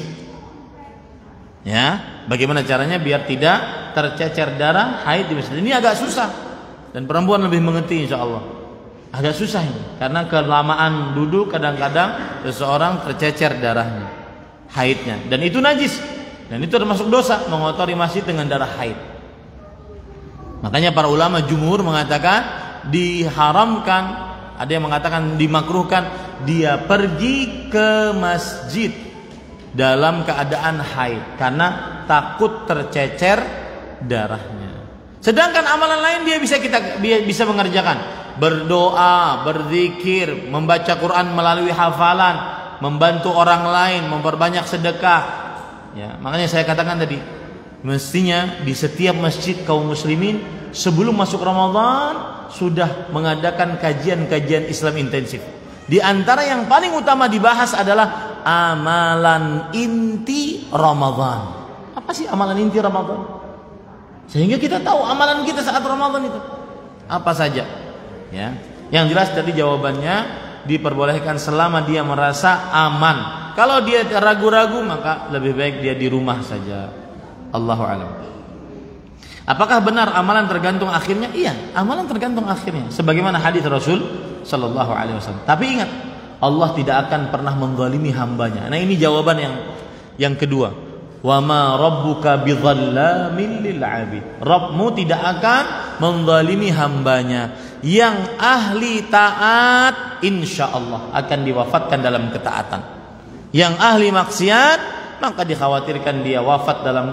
Ya, bagaimana caranya biar tidak tercecer darah haid di masjid? Ini agak susah dan perempuan lebih mengerti insyaallah. Agak susah ini karena kelamaan duduk kadang-kadang seseorang tercecer darahnya, haidnya, dan itu najis dan itu termasuk dosa, mengotori masjid dengan darah haid. Makanya para ulama jumhur mengatakan diharamkan, ada yang mengatakan dimakruhkan dia pergi ke masjid dalam keadaan haid karena takut tercecer darahnya. Sedangkan amalan lain dia bisa mengerjakan. Berdoa, berzikir, membaca Quran melalui hafalan, membantu orang lain, memperbanyak sedekah. Ya, makanya saya katakan tadi, mestinya di setiap masjid kaum muslimin sebelum masuk Ramadan sudah mengadakan kajian-kajian Islam intensif. Di antara yang paling utama dibahas adalah amalan inti Ramadan. Apa sih amalan inti Ramadan? Sehingga kita tahu amalan kita saat Ramadan itu apa saja. Ya, yang jelas tadi jawabannya diperbolehkan selama dia merasa aman. Kalau dia ragu-ragu maka lebih baik dia di rumah saja. Allahu a'lam. Apakah benar amalan tergantung akhirnya? Iya, amalan tergantung akhirnya. Sebagaimana hadis Rasul Sallallahu Alaihi Wasallam. Tapi ingat, Allah tidak akan pernah menzalimi hambanya. Nah ini jawaban yang kedua. Wa ma rabbuka bidzallamin lil 'abid. Rabbmu tidak akan menzalimi hambanya. Yang ahli taat insyaallah akan diwafatkan dalam ketaatan. Yang ahli maksiat maka dikhawatirkan dia wafat dalam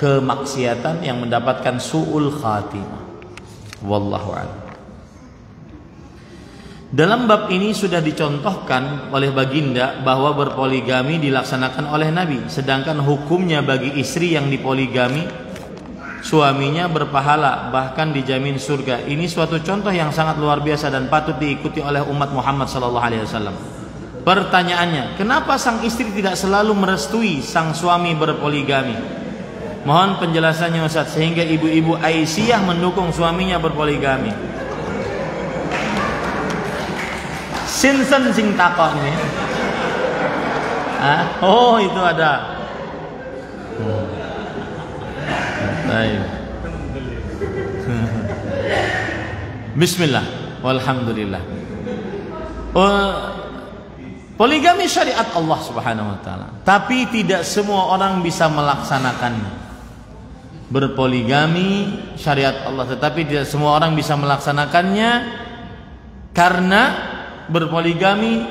kemaksiatan yang mendapatkan su'ul khatimah. Wallahu a'lam. Dalam bab ini sudah dicontohkan oleh baginda bahwa berpoligami dilaksanakan oleh Nabi, sedangkan hukumnya bagi istri yang dipoligami suaminya berpahala bahkan dijamin surga. Ini suatu contoh yang sangat luar biasa dan patut diikuti oleh umat Muhammad sallallahu alaihi wasallam. Pertanyaannya, kenapa sang istri tidak selalu merestui sang suami berpoligami? Mohon penjelasannya Ustaz, sehingga ibu-ibu Aisyah mendukung suaminya berpoligami. Sinten sing takok ini? Oh itu ada. Baik. Bismillah, walhamdulillah. Poligami syariat Allah Subhanahu wa taala, tapi tidak semua orang bisa melaksanakannya. Berpoligami syariat Allah, tetapi tidak semua orang bisa melaksanakannya karena berpoligami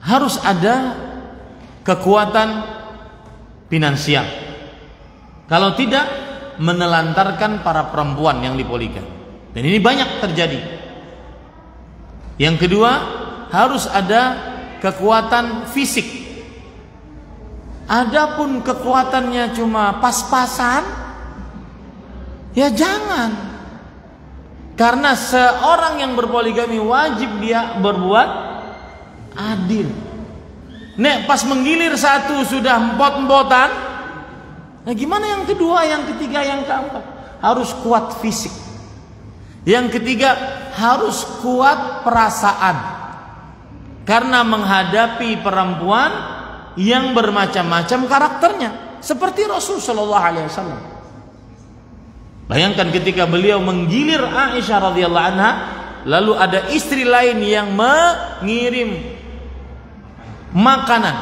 harus ada kekuatan finansial. Kalau tidak, menelantarkan para perempuan yang dipoligami. Dan ini banyak terjadi. Yang kedua, harus ada kekuatan fisik. Adapun kekuatannya cuma pas-pasan, ya jangan. Karena seorang yang berpoligami wajib dia berbuat adil. Nek pas menggilir satu sudah empot-empotan, nah gimana yang kedua, yang ketiga, yang keempat? Harus kuat fisik. Yang ketiga, harus kuat perasaan. Karena menghadapi perempuan yang bermacam-macam karakternya, seperti Rasul Shallallahu Alaihi Wasallam. Bayangkan ketika beliau menggilir Aisyah radhiyallahu anha, lalu ada istri lain yang mengirim makanan.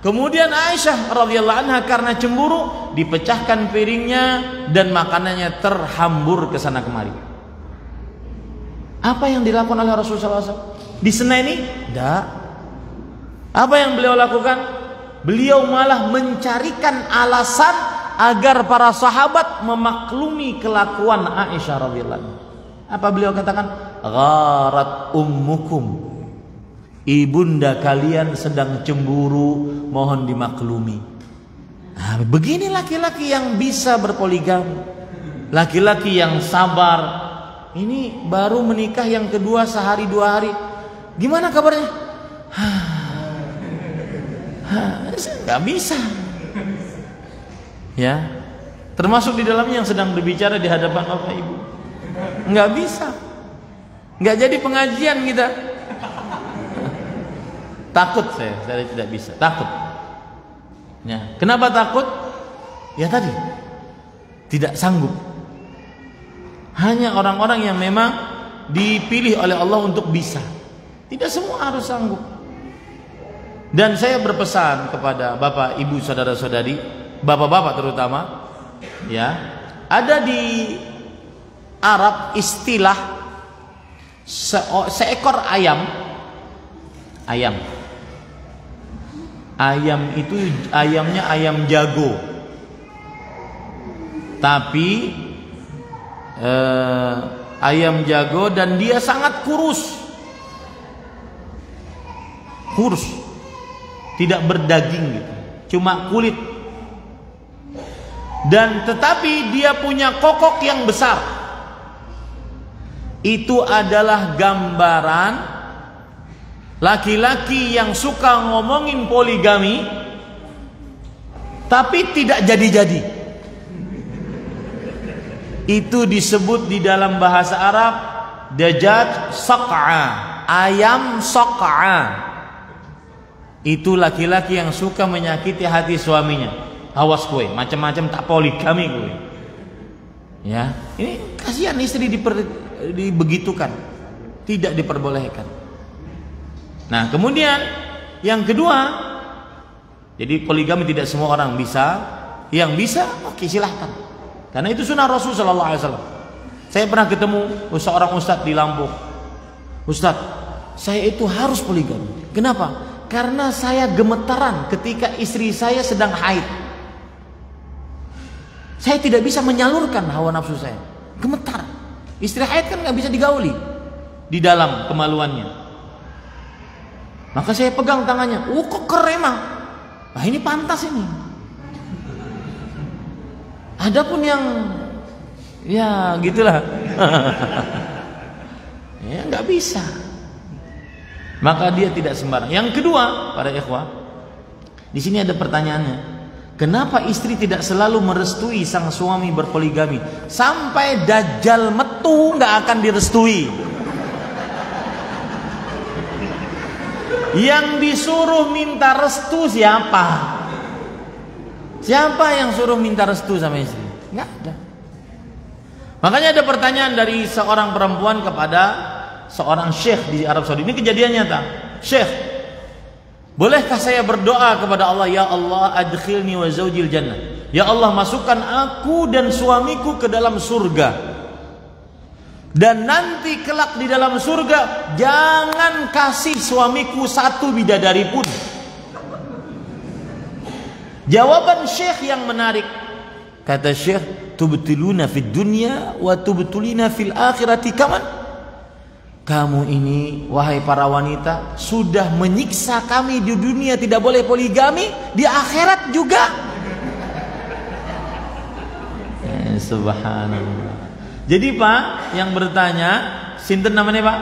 Kemudian Aisyah radhiyallahu anha karena cemburu dipecahkan piringnya dan makanannya terhambur ke sana kemari. Apa yang dilakukan oleh Rasulullah SAW? Diseneni? Tidak. Apa yang beliau lakukan? Beliau malah mencarikan alasan agar para sahabat memaklumi kelakuan Aisyah radhiyallahu anha. Apa beliau katakan? Gharat ummukum. Ibunda kalian sedang cemburu, mohon dimaklumi. Nah, begini laki-laki yang bisa berpoligami. Laki-laki yang sabar. Ini baru menikah yang kedua sehari dua hari. Gimana kabarnya? Nggak bisa. Ya, termasuk di dalamnya yang sedang berbicara di hadapan bapak ibu. Nggak bisa. Nggak jadi pengajian kita. Takut saya tidak bisa. Takut. Ya, kenapa takut? Ya tadi tidak sanggup. Hanya orang-orang yang memang dipilih oleh Allah untuk bisa. Tidak semua harus sanggup. Dan saya berpesan kepada bapak, ibu, saudara-saudari, bapak-bapak terutama, ya, ada di Arab istilah seekor ayam. Ayam itu ayamnya ayam jago. Tapi ayam jago dan dia sangat kurus, tidak berdaging gitu, cuma kulit. Dan tetapi dia punya kokok yang besar. Itu adalah gambaran laki-laki yang suka ngomongin poligami tapi tidak jadi-jadi. Itu disebut di dalam bahasa Arab dajjaj saq'a, ayam saq'a. Itu laki-laki yang suka menyakiti hati suaminya. Awas gue, macam-macam tak poligami gue. Ya, ini kasihan istri dibegitukan, tidak diperbolehkan. Nah, kemudian yang kedua, jadi poligami tidak semua orang bisa. Yang bisa, oke, silahkan. Karena itu sunnah Rasul Sallallahu Alaihi Wasallam. Saya pernah ketemu seorang ustadz di Lampung. Ustadz, saya itu harus poligami. Kenapa? Karena saya gemetaran ketika istri saya sedang haid. Saya tidak bisa menyalurkan hawa nafsu saya. Gemetar. Istri haid kan nggak bisa digauli di dalam kemaluannya. Maka saya pegang tangannya. Kok keren emang? Nah ini pantas ini. Adapun yang ya gitulah, ya nggak bisa. Maka dia tidak sembarang. Yang kedua, para ikhwah, di sini ada pertanyaannya. Kenapa istri tidak selalu merestui sang suami berpoligami sampai dajjal metu nggak akan direstui? Yang disuruh minta restu siapa? Siapa yang suruh minta restu sama istri? Nggak ada. Makanya ada pertanyaan dari seorang perempuan kepada seorang syekh di Arab Saudi. Ini kejadian nyata. Syekh, bolehkah saya berdoa kepada Allah, ya Allah adkhilni wa zaujil jannah. Ya Allah, masukkan aku dan suamiku ke dalam surga. Dan nanti kelak di dalam surga jangan kasih suamiku satu bidadari pun. Jawaban syekh yang menarik. Kata syekh, tubtiluna fid dunya wa tubtulina fil akhirati kaman. Kamu ini wahai para wanita sudah menyiksa kami di dunia tidak boleh poligami, di akhirat juga. Subhanallah. Jadi Pak yang bertanya, sinten namanya Pak?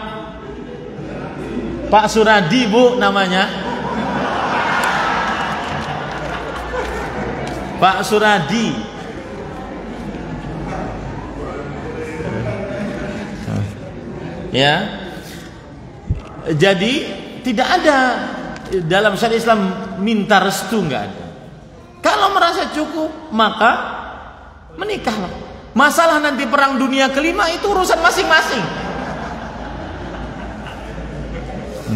Pak Suradi Bu namanya. Pak Suradi. Ya. Jadi tidak ada dalam syariat Islam minta restu, enggak ada. Kalau merasa cukup maka menikahlah. Masalah nanti perang dunia kelima itu urusan masing-masing.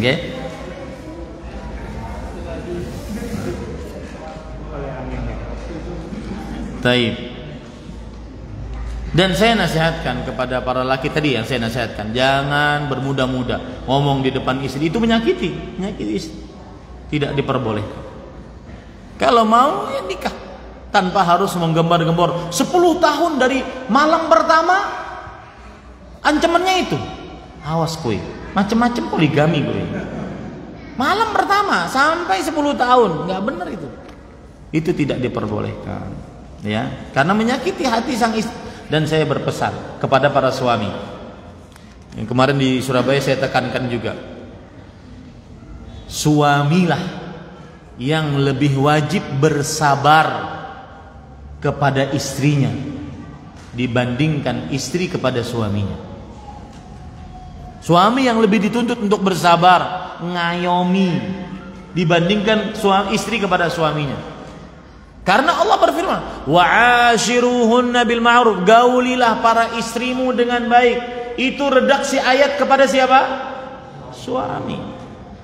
Oke. Taib. Dan saya nasihatkan kepada para laki tadi yang saya nasihatkan, jangan bermudah-mudah ngomong di depan istri, itu menyakiti istri. Tidak diperbolehkan. Kalau mau ya nikah. Tanpa harus menggembar-gembor 10 tahun dari malam pertama. Ancamannya itu, awas kue, macam-macam poligami kue. Malam pertama sampai 10 tahun, nggak benar itu. Itu tidak diperbolehkan, ya, karena menyakiti hati sang istri. Dan saya berpesan kepada para suami. Yang kemarin di Surabaya saya tekankan juga, suamilah yang lebih wajib bersabar kepada istrinya dibandingkan istri kepada suaminya. Suami yang lebih dituntut untuk bersabar, ngayomi dibandingkan istri kepada suaminya. Karena Allah berfirman, wa'ashiruhunna bil ma'ruf, gaulilah para istrimu dengan baik. Itu redaksi ayat kepada siapa? Suami.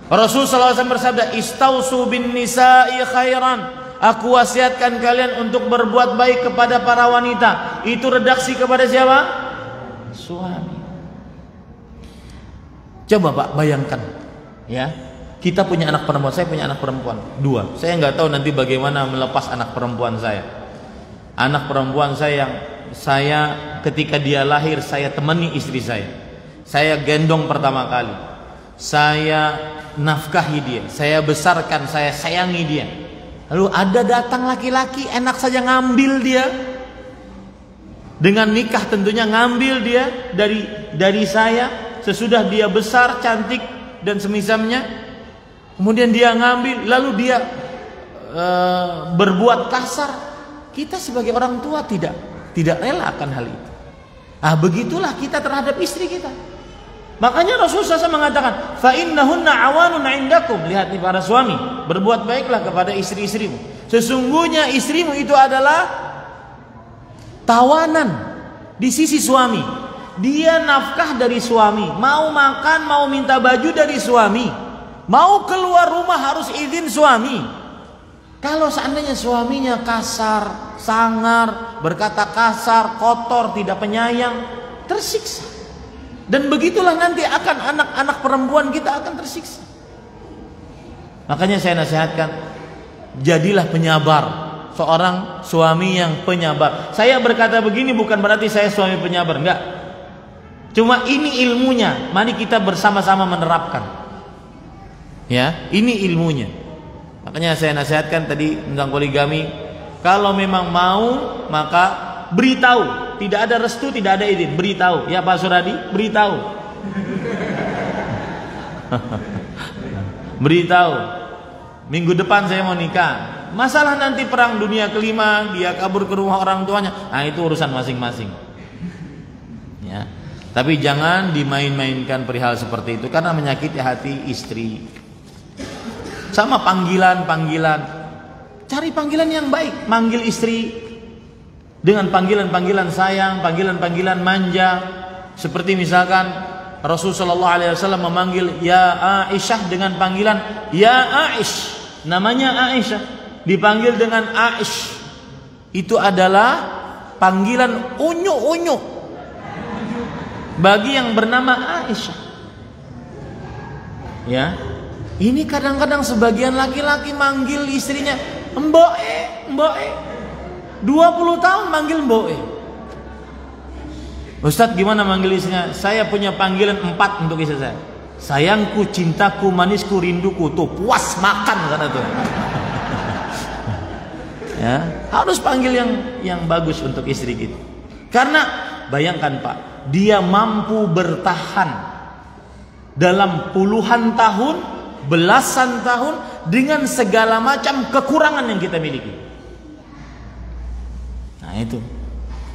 Rasulullah SAW bersabda, istausu bin nisa'i khairan. Aku wasiatkan kalian untuk berbuat baik kepada para wanita. Itu redaksi kepada siapa? Suami. Coba Pak bayangkan, ya, kita punya anak perempuan, saya punya anak perempuan 2. Saya nggak tahu nanti bagaimana melepas anak perempuan saya. Anak perempuan saya yang saya ketika dia lahir saya temani istri saya. Saya gendong pertama kali. Saya nafkahi dia, saya besarkan, saya sayangi dia. Lalu ada datang laki-laki enak saja ngambil dia. Dengan nikah tentunya ngambil dia dari saya sesudah dia besar, cantik dan semisalnya. Kemudian dia ngambil, lalu dia berbuat kasar. Kita sebagai orang tua tidak rela akan hal itu. Ah, begitulah kita terhadap istri kita. Makanya Rasulullah SAW mengatakan, fa innahunna awanun indakum. Lihat nih para suami, berbuat baiklah kepada istri-istrimu. Sesungguhnya istrimu itu adalah tawanan di sisi suami. Dia nafkah dari suami, mau makan, mau minta baju dari suami, mau keluar rumah harus izin suami. Kalau seandainya suaminya kasar, sangar, berkata kasar, kotor, tidak penyayang, tersiksa. Dan begitulah nanti akan anak-anak perempuan kita akan tersiksa. Makanya saya nasihatkan, jadilah penyabar, seorang suami yang penyabar. Saya berkata begini bukan berarti saya suami penyabar, enggak. Cuma ini ilmunya, mari kita bersama-sama menerapkan. Ya, ini ilmunya. Makanya saya nasihatkan tadi tentang poligami, kalau memang mau maka beritahu. Tidak ada restu, tidak ada izin, beritahu. Ya Pak Suradi, beritahu. Beritahu. Minggu depan saya mau nikah. Masalah nanti perang dunia kelima, dia kabur ke rumah orang tuanya, nah itu urusan masing-masing. Ya. Tapi jangan dimain-mainkan perihal seperti itu karena menyakiti hati istri. Sama panggilan-panggilan. Cari panggilan yang baik, manggil istri dengan panggilan-panggilan sayang, panggilan-panggilan manja. Seperti misalkan Rasulullah SAW memanggil ya Aisyah dengan panggilan ya Aish. Namanya Aisyah, dipanggil dengan Aish. Itu adalah panggilan unyu-unyu bagi yang bernama Aisyah. Ya, ini kadang-kadang sebagian laki-laki manggil istrinya Mboe, Mboe. 20 tahun manggil Mboe. Ustadz gimana manggil istrinya? Saya punya panggilan 4 untuk istri saya. Sayangku, cintaku, manisku, rinduku. Tuh puas makan karena tuh. Ya, harus panggil yang bagus untuk istri kita. Karena bayangkan Pak, dia mampu bertahan dalam puluhan tahun, belasan tahun dengan segala macam kekurangan yang kita miliki. Nah itu,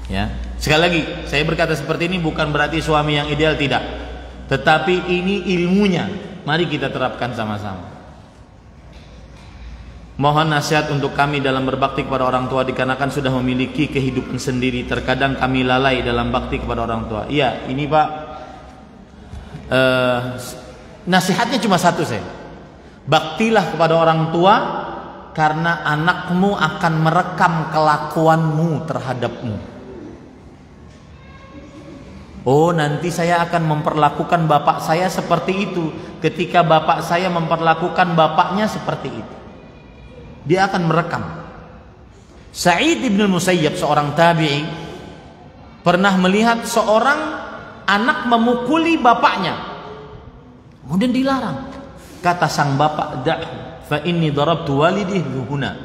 ya. Sekali lagi, saya berkata seperti ini bukan berarti suami yang ideal, tidak. Tetapi ini ilmunya. Mari kita terapkan sama-sama. Mohon nasihat untuk kami dalam berbakti kepada orang tua dikarenakan sudah memiliki kehidupan sendiri. Terkadang kami lalai dalam bakti kepada orang tua. Iya, ini Pak. Nasihatnya cuma satu saya. Baktilah kepada orang tua karena anakmu akan merekam kelakuanmu terhadapmu. Oh, nanti saya akan memperlakukan bapak saya seperti itu ketika bapak saya memperlakukan bapaknya seperti itu. Dia akan merekam. Sa'id ibn Musayyab, seorang tabi'i, pernah melihat seorang anak memukuli bapaknya. Kemudian dilarang. Kata sang bapak, "Da'hu fa inni darabtu walidih huna."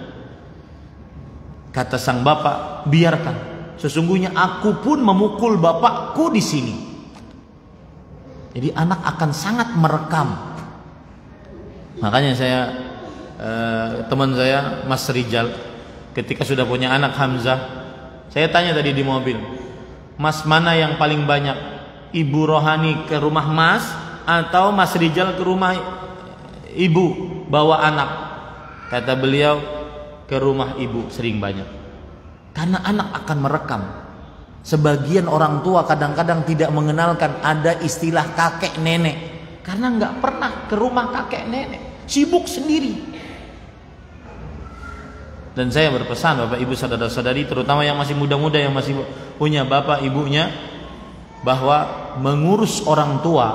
Kata sang bapak, biarkan. Sesungguhnya aku pun memukul bapakku di sini. Jadi anak akan sangat merekam. Makanya saya teman saya Mas Rijal ketika sudah punya anak Hamzah, saya tanya tadi di mobil, Mas mana yang paling banyak, Ibu Rohani ke rumah Mas atau Mas Rijal ke rumah Ibu bawa anak? Kata beliau, ke rumah Ibu sering banyak. Karena anak akan merekam. Sebagian orang tua kadang-kadang tidak mengenalkan ada istilah kakek nenek karena nggak pernah ke rumah kakek nenek, sibuk sendiri. Dan saya berpesan Bapak Ibu saudara-saudari, terutama yang masih muda-muda yang masih punya bapak ibunya, bahwa mengurus orang tua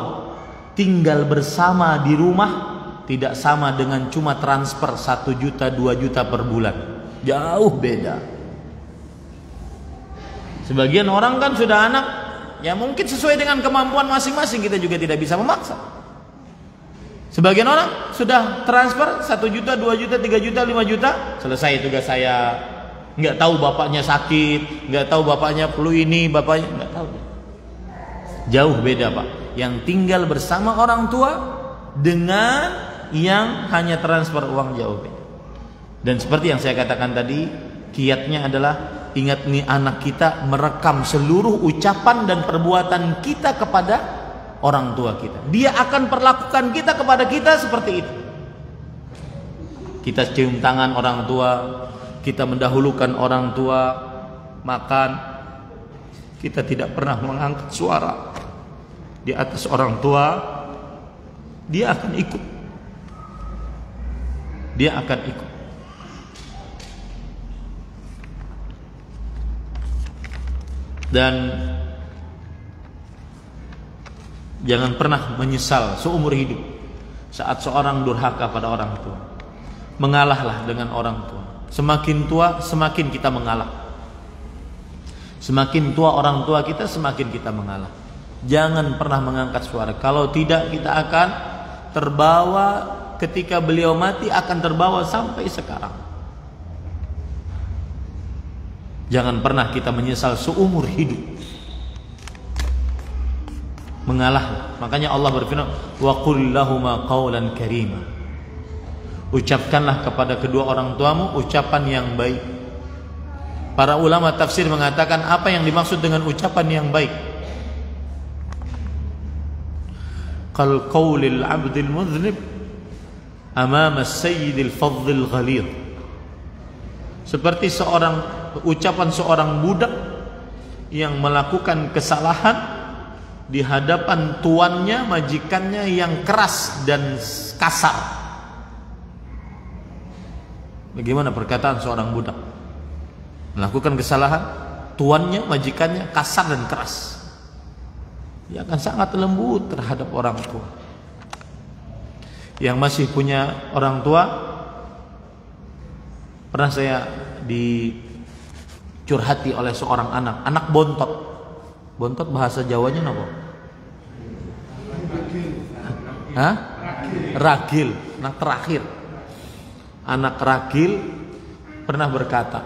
tinggal bersama di rumah tidak sama dengan cuma transfer 1 juta 2 juta per bulan. Jauh beda. Sebagian orang kan sudah anak, ya mungkin sesuai dengan kemampuan masing-masing, kita juga tidak bisa memaksa. Sebagian orang sudah transfer 1 juta, 2 juta, 3 juta, 5 juta, selesai tugas saya. Nggak tahu bapaknya sakit, nggak tahu bapaknya perlu ini, bapaknya nggak tahu. Jauh beda Pak. Yang tinggal bersama orang tua dengan yang hanya transfer uang, jauh beda. Dan seperti yang saya katakan tadi, kiatnya adalah ingat nih, anak kita merekam seluruh ucapan dan perbuatan kita kepada orang tua kita. Dia akan perlakukan kita kepada kita seperti itu. Kita cium tangan orang tua, kita mendahulukan orang tua makan, kita tidak pernah mengangkat suara di atas orang tua. Dia akan ikut. Dia akan ikut. Dan jangan pernah menyesal seumur hidup saat seorang durhaka pada orang tua. Mengalahlah dengan orang tua. Semakin tua semakin kita mengalah. Semakin tua orang tua kita, semakin kita mengalah. Jangan pernah mengangkat suara. Kalau tidak, kita akan terbawa. Ketika beliau mati akan terbawa sampai sekarang. Jangan pernah kita menyesal seumur hidup. Mengalah. Makanya Allah berfirman, wa qul lahuma qawlan karima. Ucapkanlah kepada kedua orang tuamu ucapan yang baik. Para ulama tafsir mengatakan apa yang dimaksud dengan ucapan yang baik. Qal qawlil abdil mudhnib amama sayyidil fadhil ghalidh. Seperti seorang ucapan seorang budak yang melakukan kesalahan di hadapan tuannya, majikannya yang keras dan kasar. Bagaimana perkataan seorang budak melakukan kesalahan, tuannya, majikannya kasar dan keras? Dia akan sangat lembut terhadap orang tua. Yang masih punya orang tua, pernah saya dicurhati oleh seorang anak bontot. Bontot bahasa Jawanya apa? Hah? Ragil. Anak terakhir. Anak ragil pernah berkata,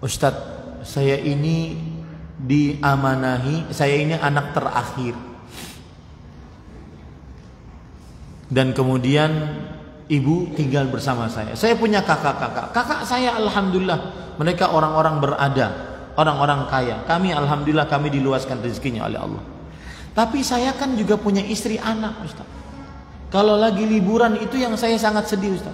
Ustadz, saya ini diamanahi, saya ini anak terakhir. Dan kemudian ibu tinggal bersama saya. Saya punya kakak-kakak. Kakak saya alhamdulillah mereka orang-orang berada, orang-orang kaya. Kami alhamdulillah kami diluaskan rezekinya oleh Allah. Tapi saya kan juga punya istri anak, Ustaz. Kalau lagi liburan itu yang saya sangat sedih, Ustaz.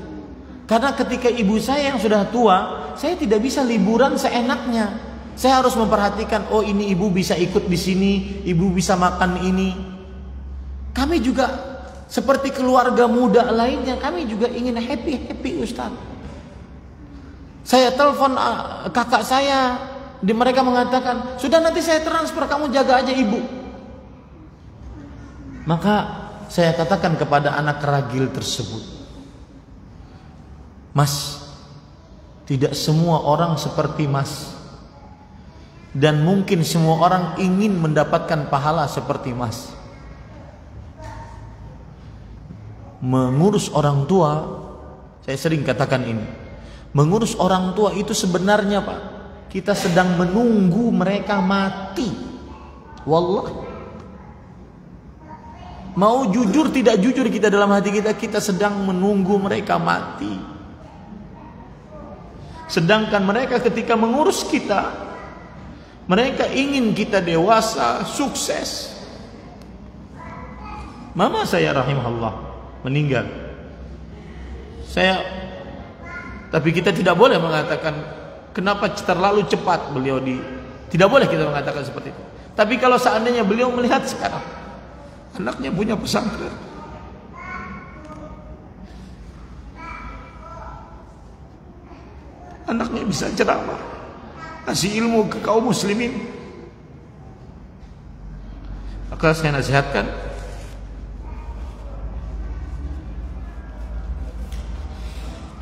Karena ketika ibu saya yang sudah tua, saya tidak bisa liburan seenaknya. Saya harus memperhatikan, oh ini ibu bisa ikut di sini, ibu bisa makan ini. Kami juga seperti keluarga muda lainnya, kami juga ingin happy Ustaz. Saya telepon kakak saya, mereka mengatakan, sudah nanti saya transfer, kamu jaga aja ibu. Maka saya katakan kepada anak ragil tersebut, Mas, tidak semua orang seperti Mas. Dan mungkin semua orang ingin mendapatkan pahala seperti Mas. Mengurus orang tua, saya sering katakan ini, mengurus orang tua itu sebenarnya Pak, kita sedang menunggu mereka mati. Wallah. Mau jujur tidak jujur kita dalam hati kita, kita sedang menunggu mereka mati. Sedangkan mereka ketika mengurus kita, mereka ingin kita dewasa, sukses. Mama saya rahimahullah meninggal. Tapi kita tidak boleh mengatakan kenapa terlalu cepat beliau tidak boleh kita mengatakan seperti itu. Tapi kalau seandainya beliau melihat sekarang anaknya punya pesantren, anaknya bisa ceramah, kasih ilmu ke kaum muslimin, maka saya nasihatkan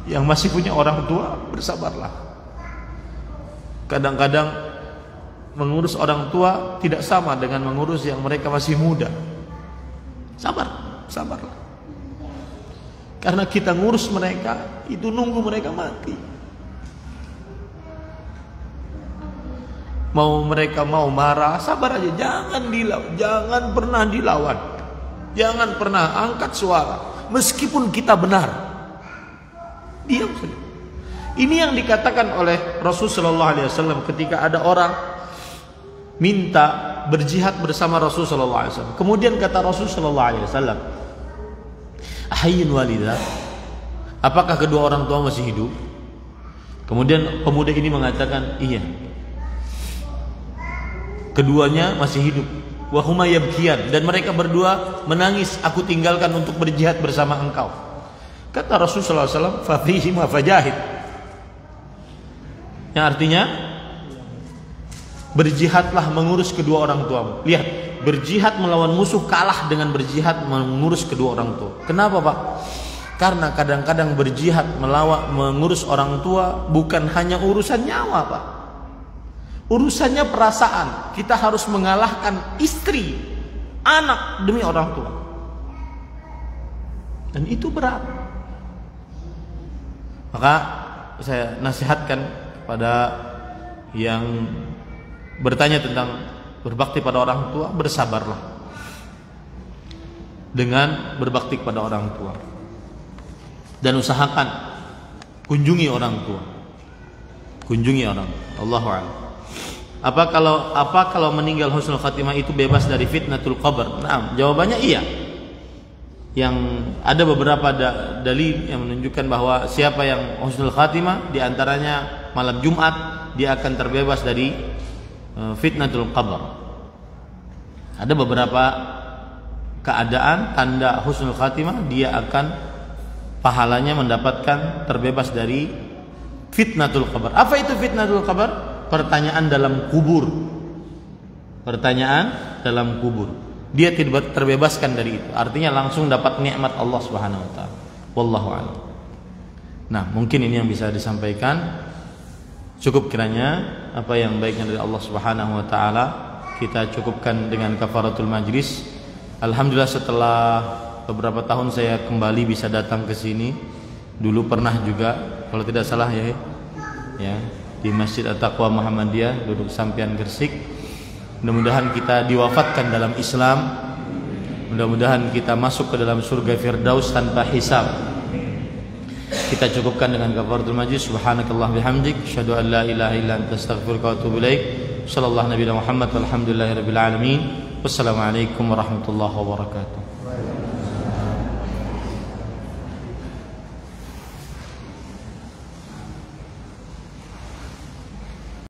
yang masih punya orang tua, bersabarlah. Kadang-kadang mengurus orang tua tidak sama dengan mengurus yang mereka masih muda. Sabarlah. Karena kita ngurus mereka, itu nunggu mereka mati. Mereka mau marah, sabar aja, jangan pernah dilawan. Jangan pernah angkat suara meskipun kita benar. Diam saja. Ini yang dikatakan oleh Rasulullah SAW ketika ada orang minta berjihad bersama Rasulullah SAW. Kemudian kata Rasulullah SAW, Ahayyun walidah, apakah kedua orang tua masih hidup? Kemudian pemuda ini mengatakan, iya, keduanya masih hidup. Wahuma yabkiyan, dan mereka berdua menangis, aku tinggalkan untuk berjihad bersama engkau. Kata Rasulullah SAW, fafihim fajahid, yang artinya berjihadlah mengurus kedua orang tuamu. Lihat, berjihad melawan musuh kalah dengan berjihad mengurus kedua orang tua. Kenapa Pak? Karena kadang-kadang berjihad mengurus orang tua bukan hanya urusan nyawa Pak, urusannya perasaan. Kita harus mengalahkan istri, anak demi orang tua, dan itu berat. Maka saya nasihatkan kepada yang bertanya tentang berbakti pada orang tua, bersabarlah dengan berbakti kepada orang tua, dan usahakan kunjungi orang tua. Kunjungi orang. Allahu a'lam. Apa kalau meninggal husnul khatimah itu bebas dari fitnatul qabr? Nah, jawabannya iya. Yang ada beberapa dalil yang menunjukkan bahwa siapa yang husnul khatimah, diantaranya malam Jumat dia akan terbebas dari fitnatul qabr. Ada beberapa keadaan tanda husnul khatimah, dia akan pahalanya mendapatkan terbebas dari fitnatul qabr. Apa itu fitnatul qabr? Pertanyaan dalam kubur. Pertanyaan dalam kubur. Dia tidak terbebaskan dari itu. Artinya langsung dapat nikmat Allah Subhanahu wa taala. Wallahu a'lam. Nah, mungkin ini yang bisa disampaikan. Cukup kiranya apa yang baiknya dari Allah Subhanahu wa taala kita cukupkan dengan kafaratul majlis. Alhamdulillah setelah beberapa tahun saya kembali bisa datang ke sini. Dulu pernah juga kalau tidak salah ya di Masjid At-Taqwa Muhammadiyah duduk Sampian Gresik. Mudah-mudahan kita diwafatkan dalam Islam. Mudah-mudahan kita masuk ke dalam surga Firdaus tanpa hisab. Kita cukupkan dengan kafaratul majlis. Subhanakallah bihamdik, asyhadu an la ilaha illa anta astaghfiruka wa atubu ilaik. Sallallahu nabiyana Muhammad walhamdulillahirabbil alamin. Wassalamualaikum warahmatullahi wabarakatuh.